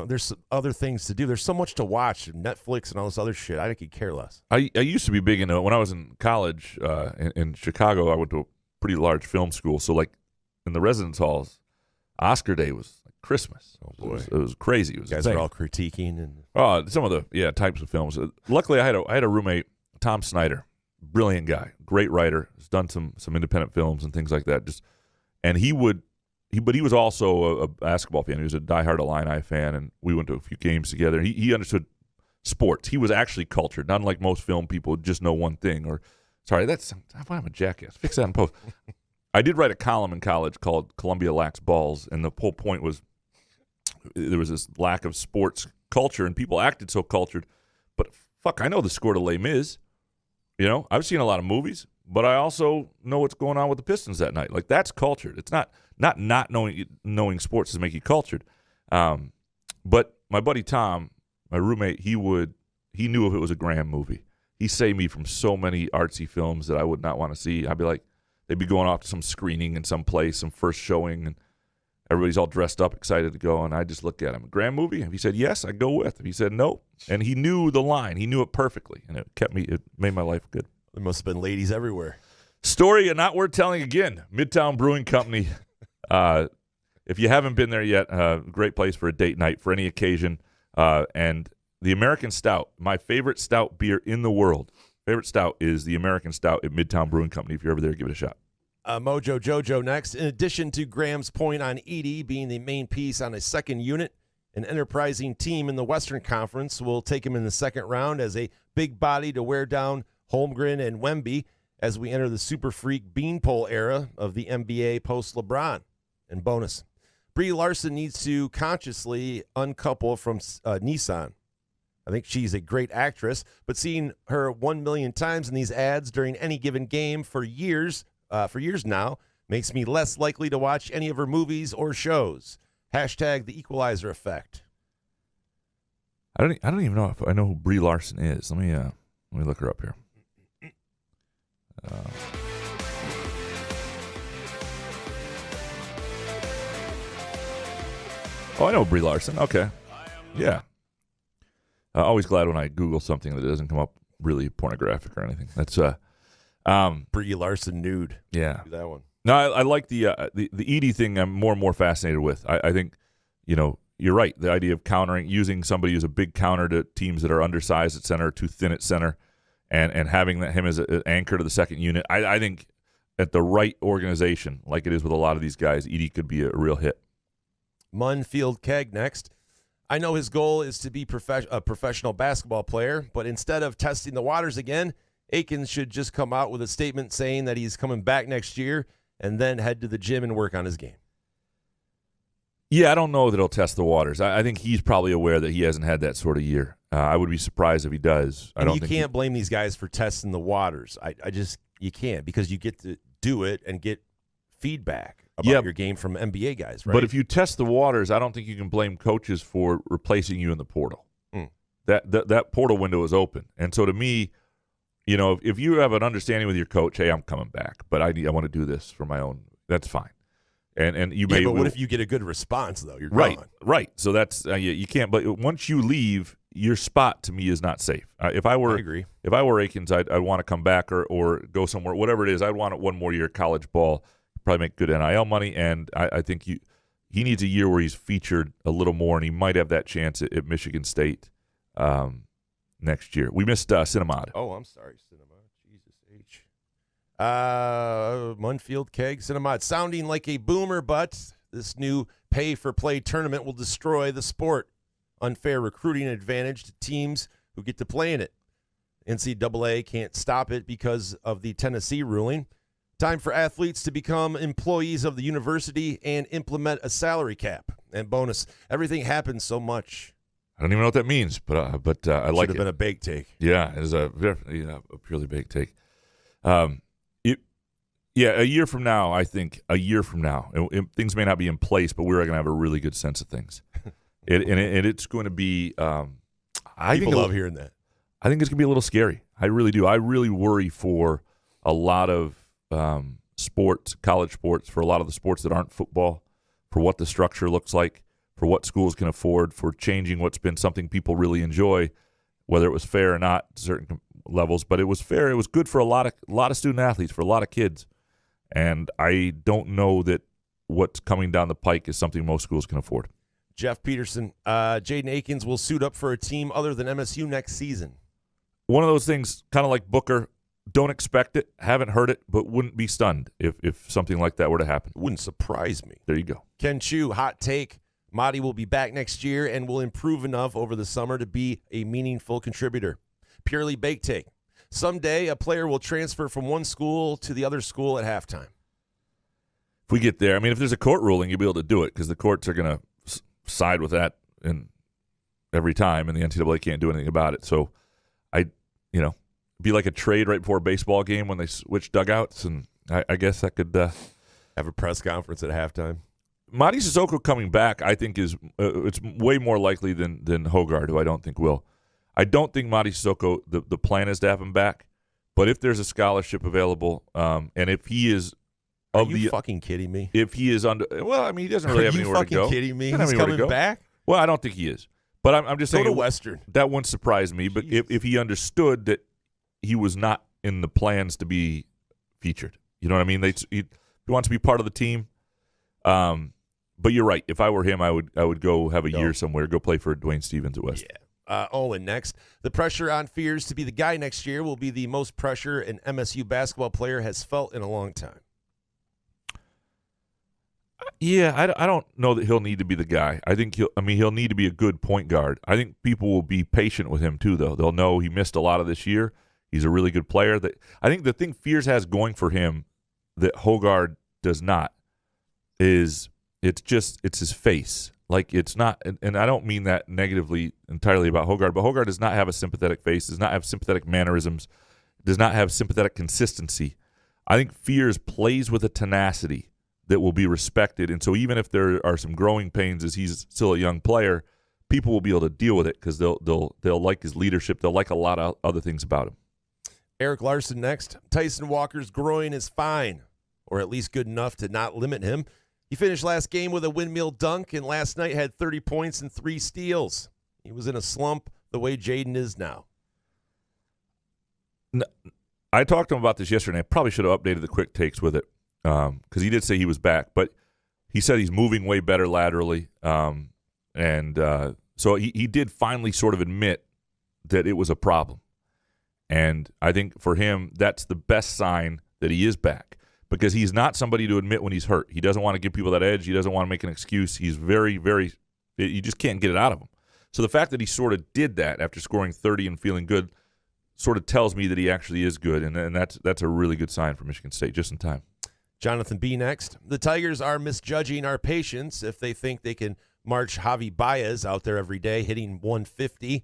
There's other things to do. There's so much to watch, Netflix and all this other shit. I could care less.
I used to be big into it. When I was in college in Chicago, I went to a pretty large film school. So, in the residence halls, Oscar Day was Christmas.
Oh boy,
it was crazy. It was
you guys are all critiquing and
some of the types of films. Luckily, I had a roommate, Tom Snyder, brilliant guy, great writer. Has done some independent films and things like that. But he was also a basketball fan. He was a diehard Illini fan, and we went to a few games together. He understood sports. He was actually cultured, not unlike most film people who just know one thing. Or, sorry, I'm a jackass. Fix that in post. I did write a column in college called Columbia Lacks Balls, and the whole point was there was this lack of sports culture, and people acted so cultured. But fuck, I know the score to Les Mis. I've seen a lot of movies, but I also know what's going on with the Pistons that night. Like, that's cultured. It's not knowing sports doesn't make you cultured. But my buddy Tom, my roommate, he knew if it was a Graham movie. He saved me from so many artsy films that I would not want to see. I'd be like, they'd be going off to some screening in some place, some first showing, and everybody's all dressed up, excited to go, and I just look at him. A Graham movie? If he said yes, I'd go with. If he said no, and he knew the line. He knew it perfectly, and it made my life good.
There must have been ladies everywhere.
Story not worth telling again. Midtown Brewing Company. If you haven't been there yet, great place for a date night for any occasion. And the American Stout, my favorite stout beer in the world. Favorite stout is the American Stout at Midtown Brewing Company. If you're ever there, give it a shot.
Mojo Jojo next. In addition to Graham's point on Edey being the main piece on a second unit, an enterprising team in the Western Conference will take him in the second round as a big body to wear down Holmgren and Wemby as we enter the super freak beanpole era of the NBA post-LeBron. And bonus, Brie Larson needs to consciously uncouple from Nissan. I think she's a great actress, but seeing her 1 million times in these ads during any given game for years now makes me less likely to watch any of her movies or shows. Hashtag the Equalizer effect.
I don't even know if I know who Brie Larson is. Let me look her up here. Oh, I know Brie Larson. Okay. Yeah. Always glad when I Google something that doesn't come up really pornographic or anything. That's
Brie Larson nude.
Yeah.
Do that one.
No, I like the Edey thing. I'm more and more fascinated with. I think, you're right. The idea of using somebody who's a big counter to teams that are undersized at center, too thin at center, and having him as an anchor to the second unit. I think at the right organization, like it is with a lot of these guys, Edey could be a real hit.
Munfield Keg next. I know his goal is to be a professional basketball player, but instead of testing the waters again, Akins should just come out with a statement saying that he's coming back next year and then head to the gym and work on his game.
Yeah, I don't know that he'll test the waters. I think he's probably aware that he hasn't had that sort of year. I would be surprised if he does.
You can't blame these guys for testing the waters. You can't, because you get to do it and get feedback about your game from NBA guys, right?
But if you test the waters, I don't think you can blame coaches for replacing you in the portal. That portal window is open. And so to me, if you have an understanding with your coach, hey, I'm coming back, but I want to do this for my own, that's fine. And you may.
But what if you get a good response though? You're
right,
gone.
right. So that's you can't. But once you leave, your spot to me is not safe. If I were Akins, I'd want to come back or go somewhere, whatever it is. I'd want one more year of college ball, probably make good NIL money, and I think he needs a year where he's featured a little more, and he might have that chance at Michigan State next year. We missed Cinemod.
Oh, I'm sorry, Cinemod. Jesus H. Munfield Keg Cinemod, sounding like a boomer, but this new pay-for-play tournament will destroy the sport. Unfair recruiting advantage to teams who get to play in it. NCAA can't stop it because of the Tennessee ruling. Time for athletes to become employees of the university and implement a salary cap. And bonus, everything happens so much.
I don't even know what that means, but I like it.
Should have been a baked take.
Yeah, it is a purely baked take. A year from now, I think, things may not be in place, but we're going to have a really good sense of things. It's going to be
People love hearing that.
I think it's going to be a little scary. I really do. I really worry for a lot of sports, college sports, for a lot of the sports that aren't football, for what the structure looks like, for what schools can afford, for changing what's been something people really enjoy, whether it was fair or not to certain levels. But it was fair. It was good for a lot of student athletes, for a lot of kids. And I don't know that what's coming down the pike is something most schools can afford.
Jeff Peterson, Jaden Akins will suit up for a team other than MSU next season.
One of those things, kind of like Booker, don't expect it, haven't heard it, but wouldn't be stunned if something like that were to happen.
It wouldn't surprise me.
There you go.
Ken Chu, hot take. Madi will be back next year and will improve enough over the summer to be a meaningful contributor. Purely baked take. Someday a player will transfer from one school to the other school at halftime.
If we get there, I mean, if there's a court ruling, you'll be able to do it because the courts are going to side with that every time, and the NCAA can't do anything about it. So be like a trade right before a baseball game when they switch dugouts, and I guess that could
have a press conference at halftime.
Madi Sissoko coming back, I think, is it's way more likely than Hoggard, who I don't think will. I don't think Madi Sissoko, the plan is to have him back, but if there's a scholarship available, and if he is
Are you fucking kidding me?
If he is under, well, I mean, he doesn't really have anywhere to go.
Are you fucking kidding me? He's coming back?
Well, I don't think he is, but I'm just saying.
Go to Western.
That wouldn't surprise me, but if he understood that he was not in the plans to be featured, you know what I mean? He wants to be part of the team. But you're right. If I were him, I would go have a year somewhere, go play for Dwayne Stevens at Western.
Yeah. Owen next. The pressure on Fears to be the guy next year will be the most pressure an MSU basketball player has felt in a long time.
Yeah, I don't know that he'll need to be the guy. I think he'll need to be a good point guard. I think people will be patient with him too, though. They'll know he missed a lot of this year. He's a really good player. I think the thing Fears has going for him that Hoggard does not is it's his face. Like, it's not, and I don't mean that negatively entirely about Hoggard, but Hoggard does not have a sympathetic face, does not have sympathetic mannerisms, does not have sympathetic consistency. I think Fears plays with a tenacity that will be respected, and so even if there are some growing pains as he's still a young player, people will be able to deal with it because they'll like his leadership. They'll like a lot of other things about him.
Eric Larson next. Tyson Walker's groin is fine, or at least good enough to not limit him. He finished last game with a windmill dunk, and last night had 30 points and 3 steals. He was in a slump the way Jaden is now.
No, I talked to him about this yesterday. I probably should have updated the quick takes with it because he did say he was back. But he said he's moving way better laterally. So he did finally sort of admit that it was a problem. And I think for him, that's the best sign that he is back. Because he's not somebody to admit when he's hurt. He doesn't want to give people that edge. He doesn't want to make an excuse. He's very, very – you just can't get it out of him. So the fact that he sort of did that after scoring 30 and feeling good sort of tells me that he actually is good, and that's a really good sign for Michigan State, just in time.
Jonathan B. next. The Tigers are misjudging our patience if they think they can march Javi Baez out there every day hitting 150.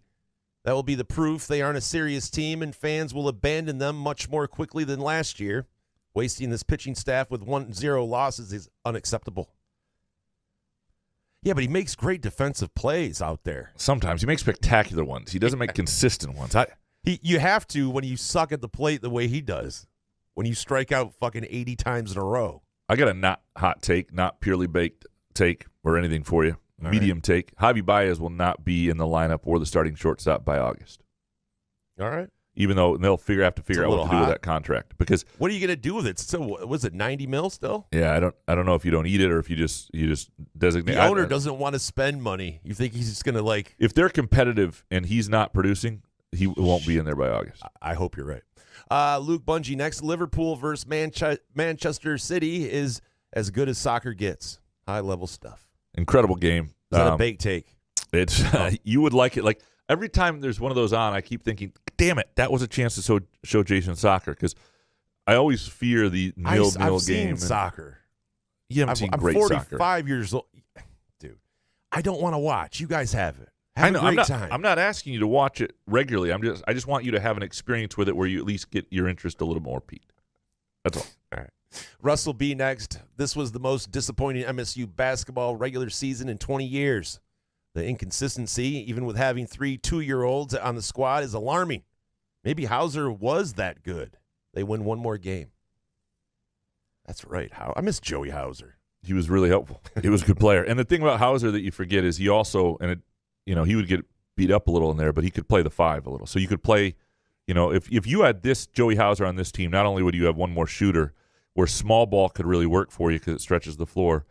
That will be the proof they aren't a serious team, and fans will abandon them much more quickly than last year. Wasting this pitching staff with 1-0 losses is unacceptable. Yeah, but he makes great defensive plays out there.
Sometimes. He makes spectacular ones. He doesn't make consistent ones.
You have to when you suck at the plate the way he does. When you strike out fucking 80 times in a row.
I got a not hot take, not purely baked take or anything for you.
All
Medium take. Javi Baez will not be in the lineup or the starting shortstop by August.
All right.
Even though they'll have to figure out what to do with that contract. Because
what are you going to do with it? So was it 90 mil still?
Yeah, I don't know if you don't eat it or if you just designate.
The owner doesn't want to spend money. You think he's just going to
if they're competitive and he's not producing, he won't be in there by August.
I hope you're right. Luke Bungie next. Liverpool versus Manchester City is as good as soccer gets. High level stuff.
Incredible game.
Is that a bake take?
It's you would like it like. Every time there's one of those on, I keep thinking, damn it, that was a chance to show Jason soccer because I always fear the nil game.
I've seen soccer.
You haven't seen great soccer.
I'm 45 years old. Dude, I don't want to watch. You guys have it.
I know.
A great time.
I'm not asking you to watch it regularly. I just want you to have an experience with it where you at least get your interest a little more peaked. That's all.
All right. Russell B. next. This was the most disappointing MSU basketball regular season in 20 years. The inconsistency, even with having 3 2-year-olds on the squad, is alarming. Maybe Hauser was that good. They win one more game. That's right. I miss Joey Hauser.
He was really helpful. He was a good player. And the thing about Hauser that you forget is he also, he would get beat up a little in there, but he could play the 5 a little. So you could play, if you had this Joey Hauser on this team, not only would you have one more shooter where small ball could really work for you because it stretches the floor,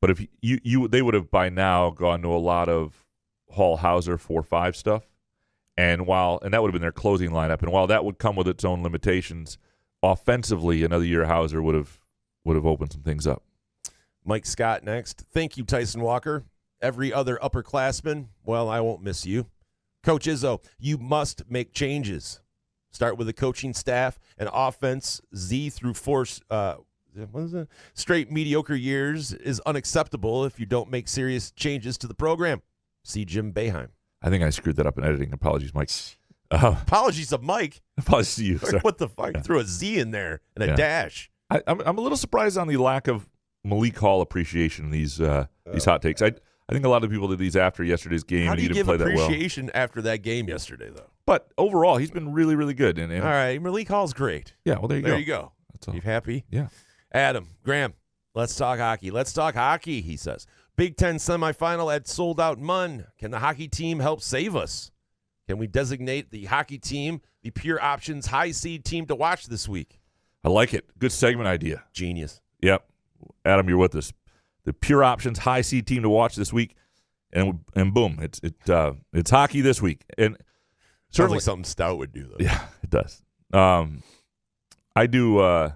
But if they would have by now gone to a lot of Hall Hauser 4-5 stuff, and that would have been their closing lineup. And while that would come with its own limitations, offensively, another year Hauser would have opened some things up.
Mike Scott next. Thank you, Tyson Walker. Every other upperclassman, well, I won't miss you. Coach Izzo, you must make changes. Start with the coaching staff and offense. Z through straight mediocre years is unacceptable if you don't make serious changes to the program. See Jim Boeheim.
I think I screwed that up in editing. Apologies, Mike.
Apologies to Mike.
Apologies to you. Sorry.
What the fuck? Yeah. Threw a Z in there and a dash.
I'm a little surprised on the lack of Malik Hall appreciation in these hot takes. I think a lot of people did these after yesterday's game.
How do you give
play
appreciation after that game yesterday, though?
But overall, he's been really, really good. And
all right, Malik Hall's great.
Yeah, well, there you go.
That's all. You happy?
Yeah.
Adam, Graham, let's talk hockey. Let's talk hockey, he says. Big Ten semifinal at sold-out Munn. Can the hockey team help save us? Can we designate the hockey team the pure options high seed team to watch this week?
I like it. Good segment idea.
Genius.
Yep. Adam, you're with us. The pure options high seed team to watch this week, and boom, it's hockey this week. And
certainly like something Stout would do, though.
Yeah, it does. I do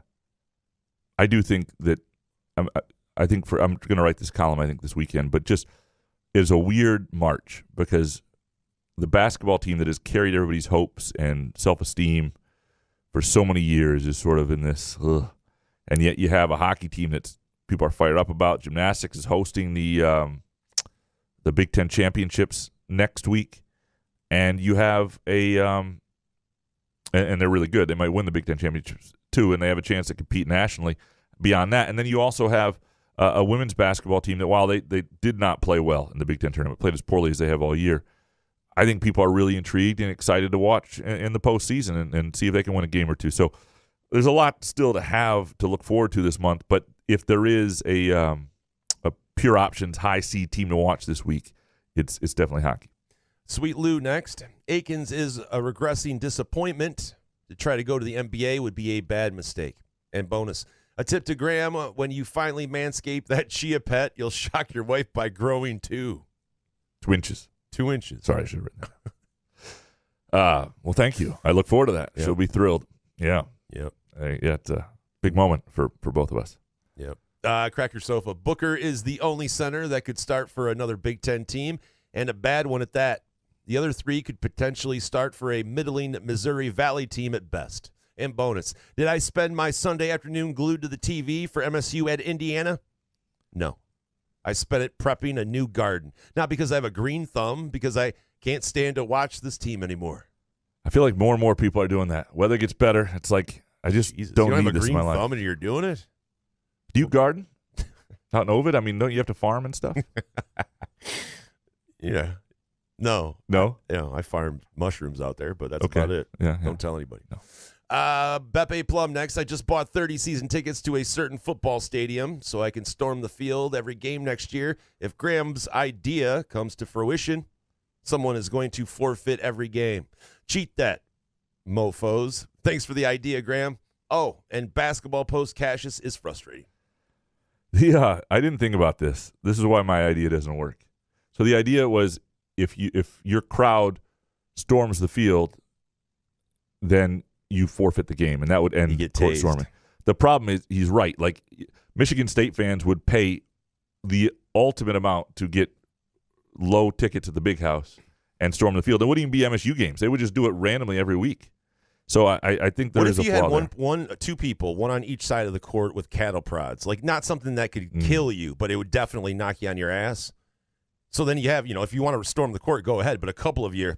think that I'm going to write this column, I think, this weekend, but just is a weird March because the basketball team that has carried everybody's hopes and self-esteem for so many years is sort of in this, and yet you have a hockey team that people are fired up about. Gymnastics is hosting the Big Ten championships next week, and you have and they're really good. They might win the Big Ten championships too, and they have a chance to compete nationally beyond that. And then you also have a women's basketball team that, while they did not play well in the Big Ten tournament, played as poorly as they have all year, I think people are really intrigued and excited to watch in the postseason and see if they can win a game or two. So there's a lot still to have to look forward to this month. But if there is a pure options high seed team to watch this week, it's definitely hockey.
Sweet Lou next. Akins is a regressing disappointment. To try to go to the NBA would be a bad mistake. And bonus, a tip to Graham, when you finally manscape that chia pet, you'll shock your wife by growing 2
inches.
2 inches.
Sorry, I should have written that. Well, thank you. I look forward to that. Yep. She'll be thrilled. Yeah.
Yep.
It's a big moment for both of us.
Yep. Cracker Sofa. Booker is the only center that could start for another Big Ten team, and a bad one at that. The other 3 could potentially start for a middling Missouri Valley team at best. And bonus, did I spend my Sunday afternoon glued to the TV for MSU at Indiana? No. I spent it prepping a new garden. Not because I have a green thumb, because I can't stand to watch this team anymore.
I feel like more and more people are doing that. Weather gets better. It's like, I just don't need this in my life.
You don't have a green thumb and you're doing it?
Do you garden? Out in Ovid? I mean, don't you have to farm and stuff?
Yeah. No.
No?
Yeah, I farm mushrooms out there, but that's about it.
Yeah.
Don't tell anybody.
No.
Beppe Plum next. I just bought 30 season tickets to a certain football stadium so I can storm the field every game next year. If Graham's idea comes to fruition, someone is going to forfeit every game. Cheat that, mofos. Thanks for the idea, Graham. Oh, and basketball post Cassius is frustrating.
Yeah, I didn't think about this. This is why my idea doesn't work. So the idea was if your crowd storms the field, then you forfeit the game, and that would end court storming. The problem is he's right. Like, Michigan State fans would pay the ultimate amount to get low tickets at the Big House and storm the field. It wouldn't even be MSU games. They would just do it randomly every week. So I think there is a flaw there.
What if you had two people, one on each side of the court with cattle prods? Like, not something that could kill you, but it would definitely knock you on your ass. So then you have, if you want to storm the court, go ahead. But a couple of you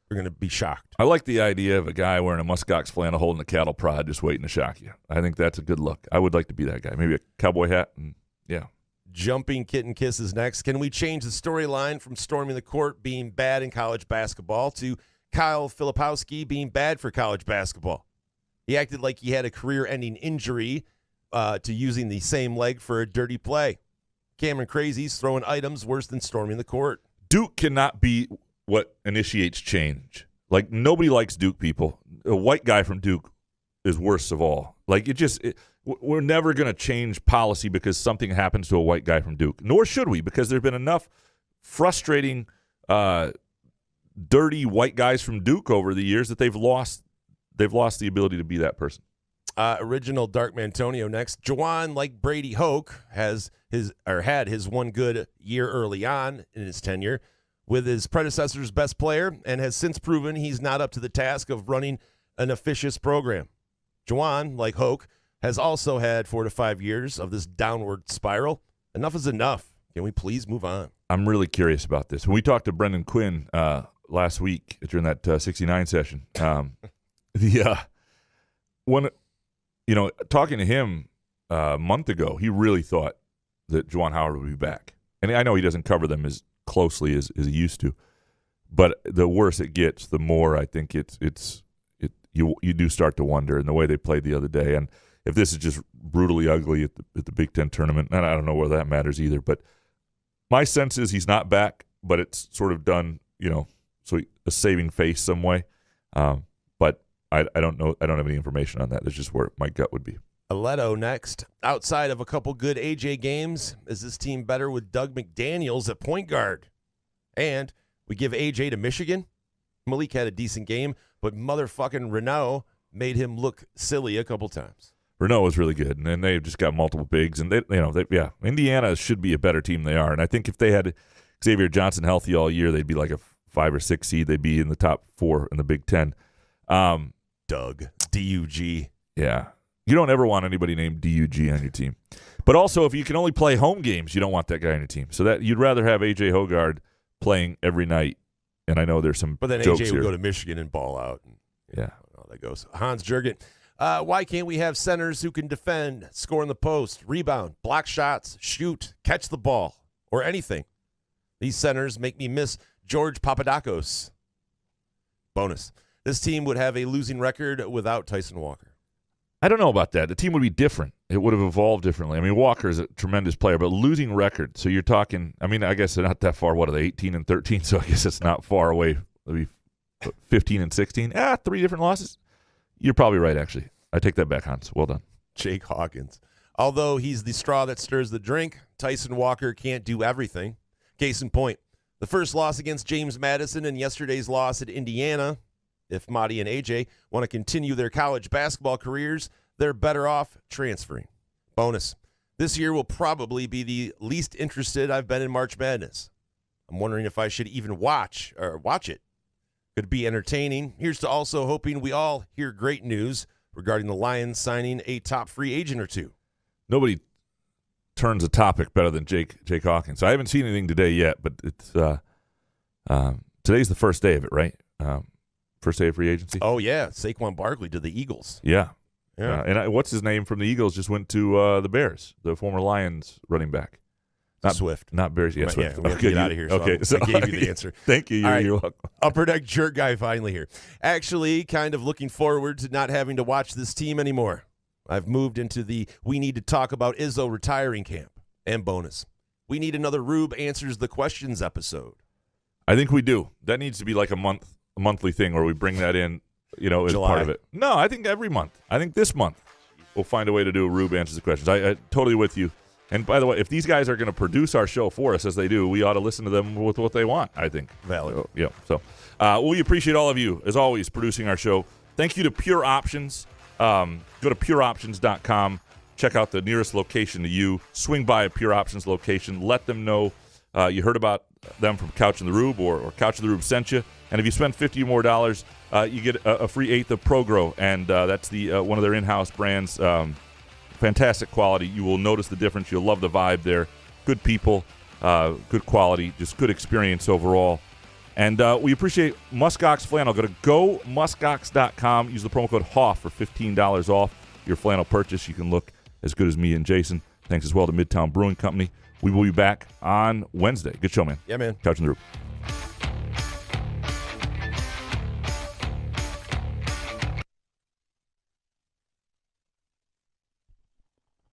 are going to be shocked.
I like the idea of a guy wearing a muskox flannel holding a cattle prod just waiting to shock you. I think that's a good look. I would like to be that guy. Maybe a cowboy hat. And yeah.
Jumping Kitten Kisses next. Can we change the storyline from storming the court being bad in college basketball to Kyle Filipowski being bad for college basketball? He acted like he had a career-ending injury to using the same leg for a dirty play. Cameron Crazy's throwing items worse than storming the court.
Duke cannot be what initiates change. Like, nobody likes Duke people. A white guy from Duke is worst of all. Like we're never going to change policy because something happens to a white guy from Duke. Nor should we, because there've been enough frustrating, dirty white guys from Duke over the years that they've lost the ability to be that person.
Original Dark Mantonio next. Juwan, like Brady Hoke, had his one good year early on in his tenure with his predecessor's best player, and has since proven he's not up to the task of running an officious program. Juwan, like Hoke, has also had 4 to 5 years of this downward spiral. Enough is enough. Can we please move on?
I'm really curious about this. When we talked to Brendan Quinn last week during that 69 session, talking to him a month ago, he really thought that Juwan Howard would be back. And I know he doesn't cover them as closely as he used to, but the worse it gets, the more I think you do start to wonder. And the way they played the other day, and if this is just brutally ugly at the Big Ten tournament, and I don't know whether that matters either, but my sense is he's not back, but it's sort of done, so a saving face some way. But I don't know. I don't have any information on that. That's just where my gut would be.
Aledo next. Outside of a couple good AJ games, is this team better with Doug McDaniels at point guard? And we give AJ to Michigan. Malik had a decent game, but motherfucking Renault made him look silly a couple times.
Renault was really good, and then they've just got multiple bigs, and Indiana should be a better team than they are. And I think if they had Xavier Johnson healthy all year, they'd be like a 5 or 6 seed. They'd be in the top 4 in the Big Ten.
Doug, D-U-G.
Yeah. You don't ever want anybody named D-U-G on your team. But also, if you can only play home games, you don't want that guy on your team. So that you'd rather have A.J. Hoggard playing every night. And I know there's some
But then
jokes
A.J. would
here.
go to Michigan and ball out.
Yeah.
How that goes. Hans Jurgen. Why can't we have centers who can defend, score in the post, rebound, block shots, shoot, catch the ball, or anything? These centers make me miss George Papadakis. Bonus. This team would have a losing record without Tyson Walker.
I don't know about that. The team would be different. It would have evolved differently. I mean, Walker is a tremendous player, but losing record. So you're talking, I guess they're not that far. What are they, 18-13? So I guess it's not far away. Maybe 15-16. 3 different losses. You're probably right, actually. I take that back, Hans. Well done.
Jake Hawkins. Although he's the straw that stirs the drink, Tyson Walker can't do everything. Case in point, the first loss against James Madison and yesterday's loss at Indiana. If Madi and AJ want to continue their college basketball careers, they're better off transferring. Bonus. This year will probably be the least interested I've been in March Madness. I'm wondering if I should even watch it. Could be entertaining. Here's to also hoping we all hear great news regarding the Lions signing a top free agent or two.
Nobody turns a topic better than Jake Hawkins. So I haven't seen anything today yet, but it's today's the first day of it, right? First day of free agency.
Oh yeah, Saquon Barkley to the Eagles.
Yeah. And what's his name from the Eagles just went to the Bears, the former Lions running back. Not
Swift.
Not Bears. Yeah, Swift.
Yeah, we have to get out of here. So I gave you the answer.
Thank you. You're welcome.
Upper Deck Jerk Guy finally here. Actually, kind of looking forward to not having to watch this team anymore. I've moved into the we need to talk about Izzo retiring camp. And bonus, we need another Rube Answers the Questions episode.
I think we do. That needs to be like a monthly thing where we bring that in, as
July.
part of it. No, I think every month. I think this month we'll find a way to do a Rube Answers the Questions. I totally with you. And by the way, if these guys are going to produce our show for us, as they do, we ought to listen to them with what they want, I think.
Valid.
So we appreciate all of you, as always, producing our show. Thank you to Pure Options. Go to pureoptions.com. Check out the nearest location to you. Swing by a Pure Options location. Let them know you heard about them from Couch and the Rube or Couch and the Rube sent you. And if you spend $50 or more, you get a free eighth of ProGrow. And that's the one of their in-house brands. Fantastic quality. You will notice the difference. You'll love the vibe there. Good people, good quality, just good experience overall. And we appreciate Muskox Flannel. Go to gomuskox.com. Use the promo code HOFF for $15 off your flannel purchase. You can look as good as me and Jason. Thanks as well to Midtown Brewing Company. We will be back on Wednesday. Good show, man.
Yeah, man.
Couch and the Roof.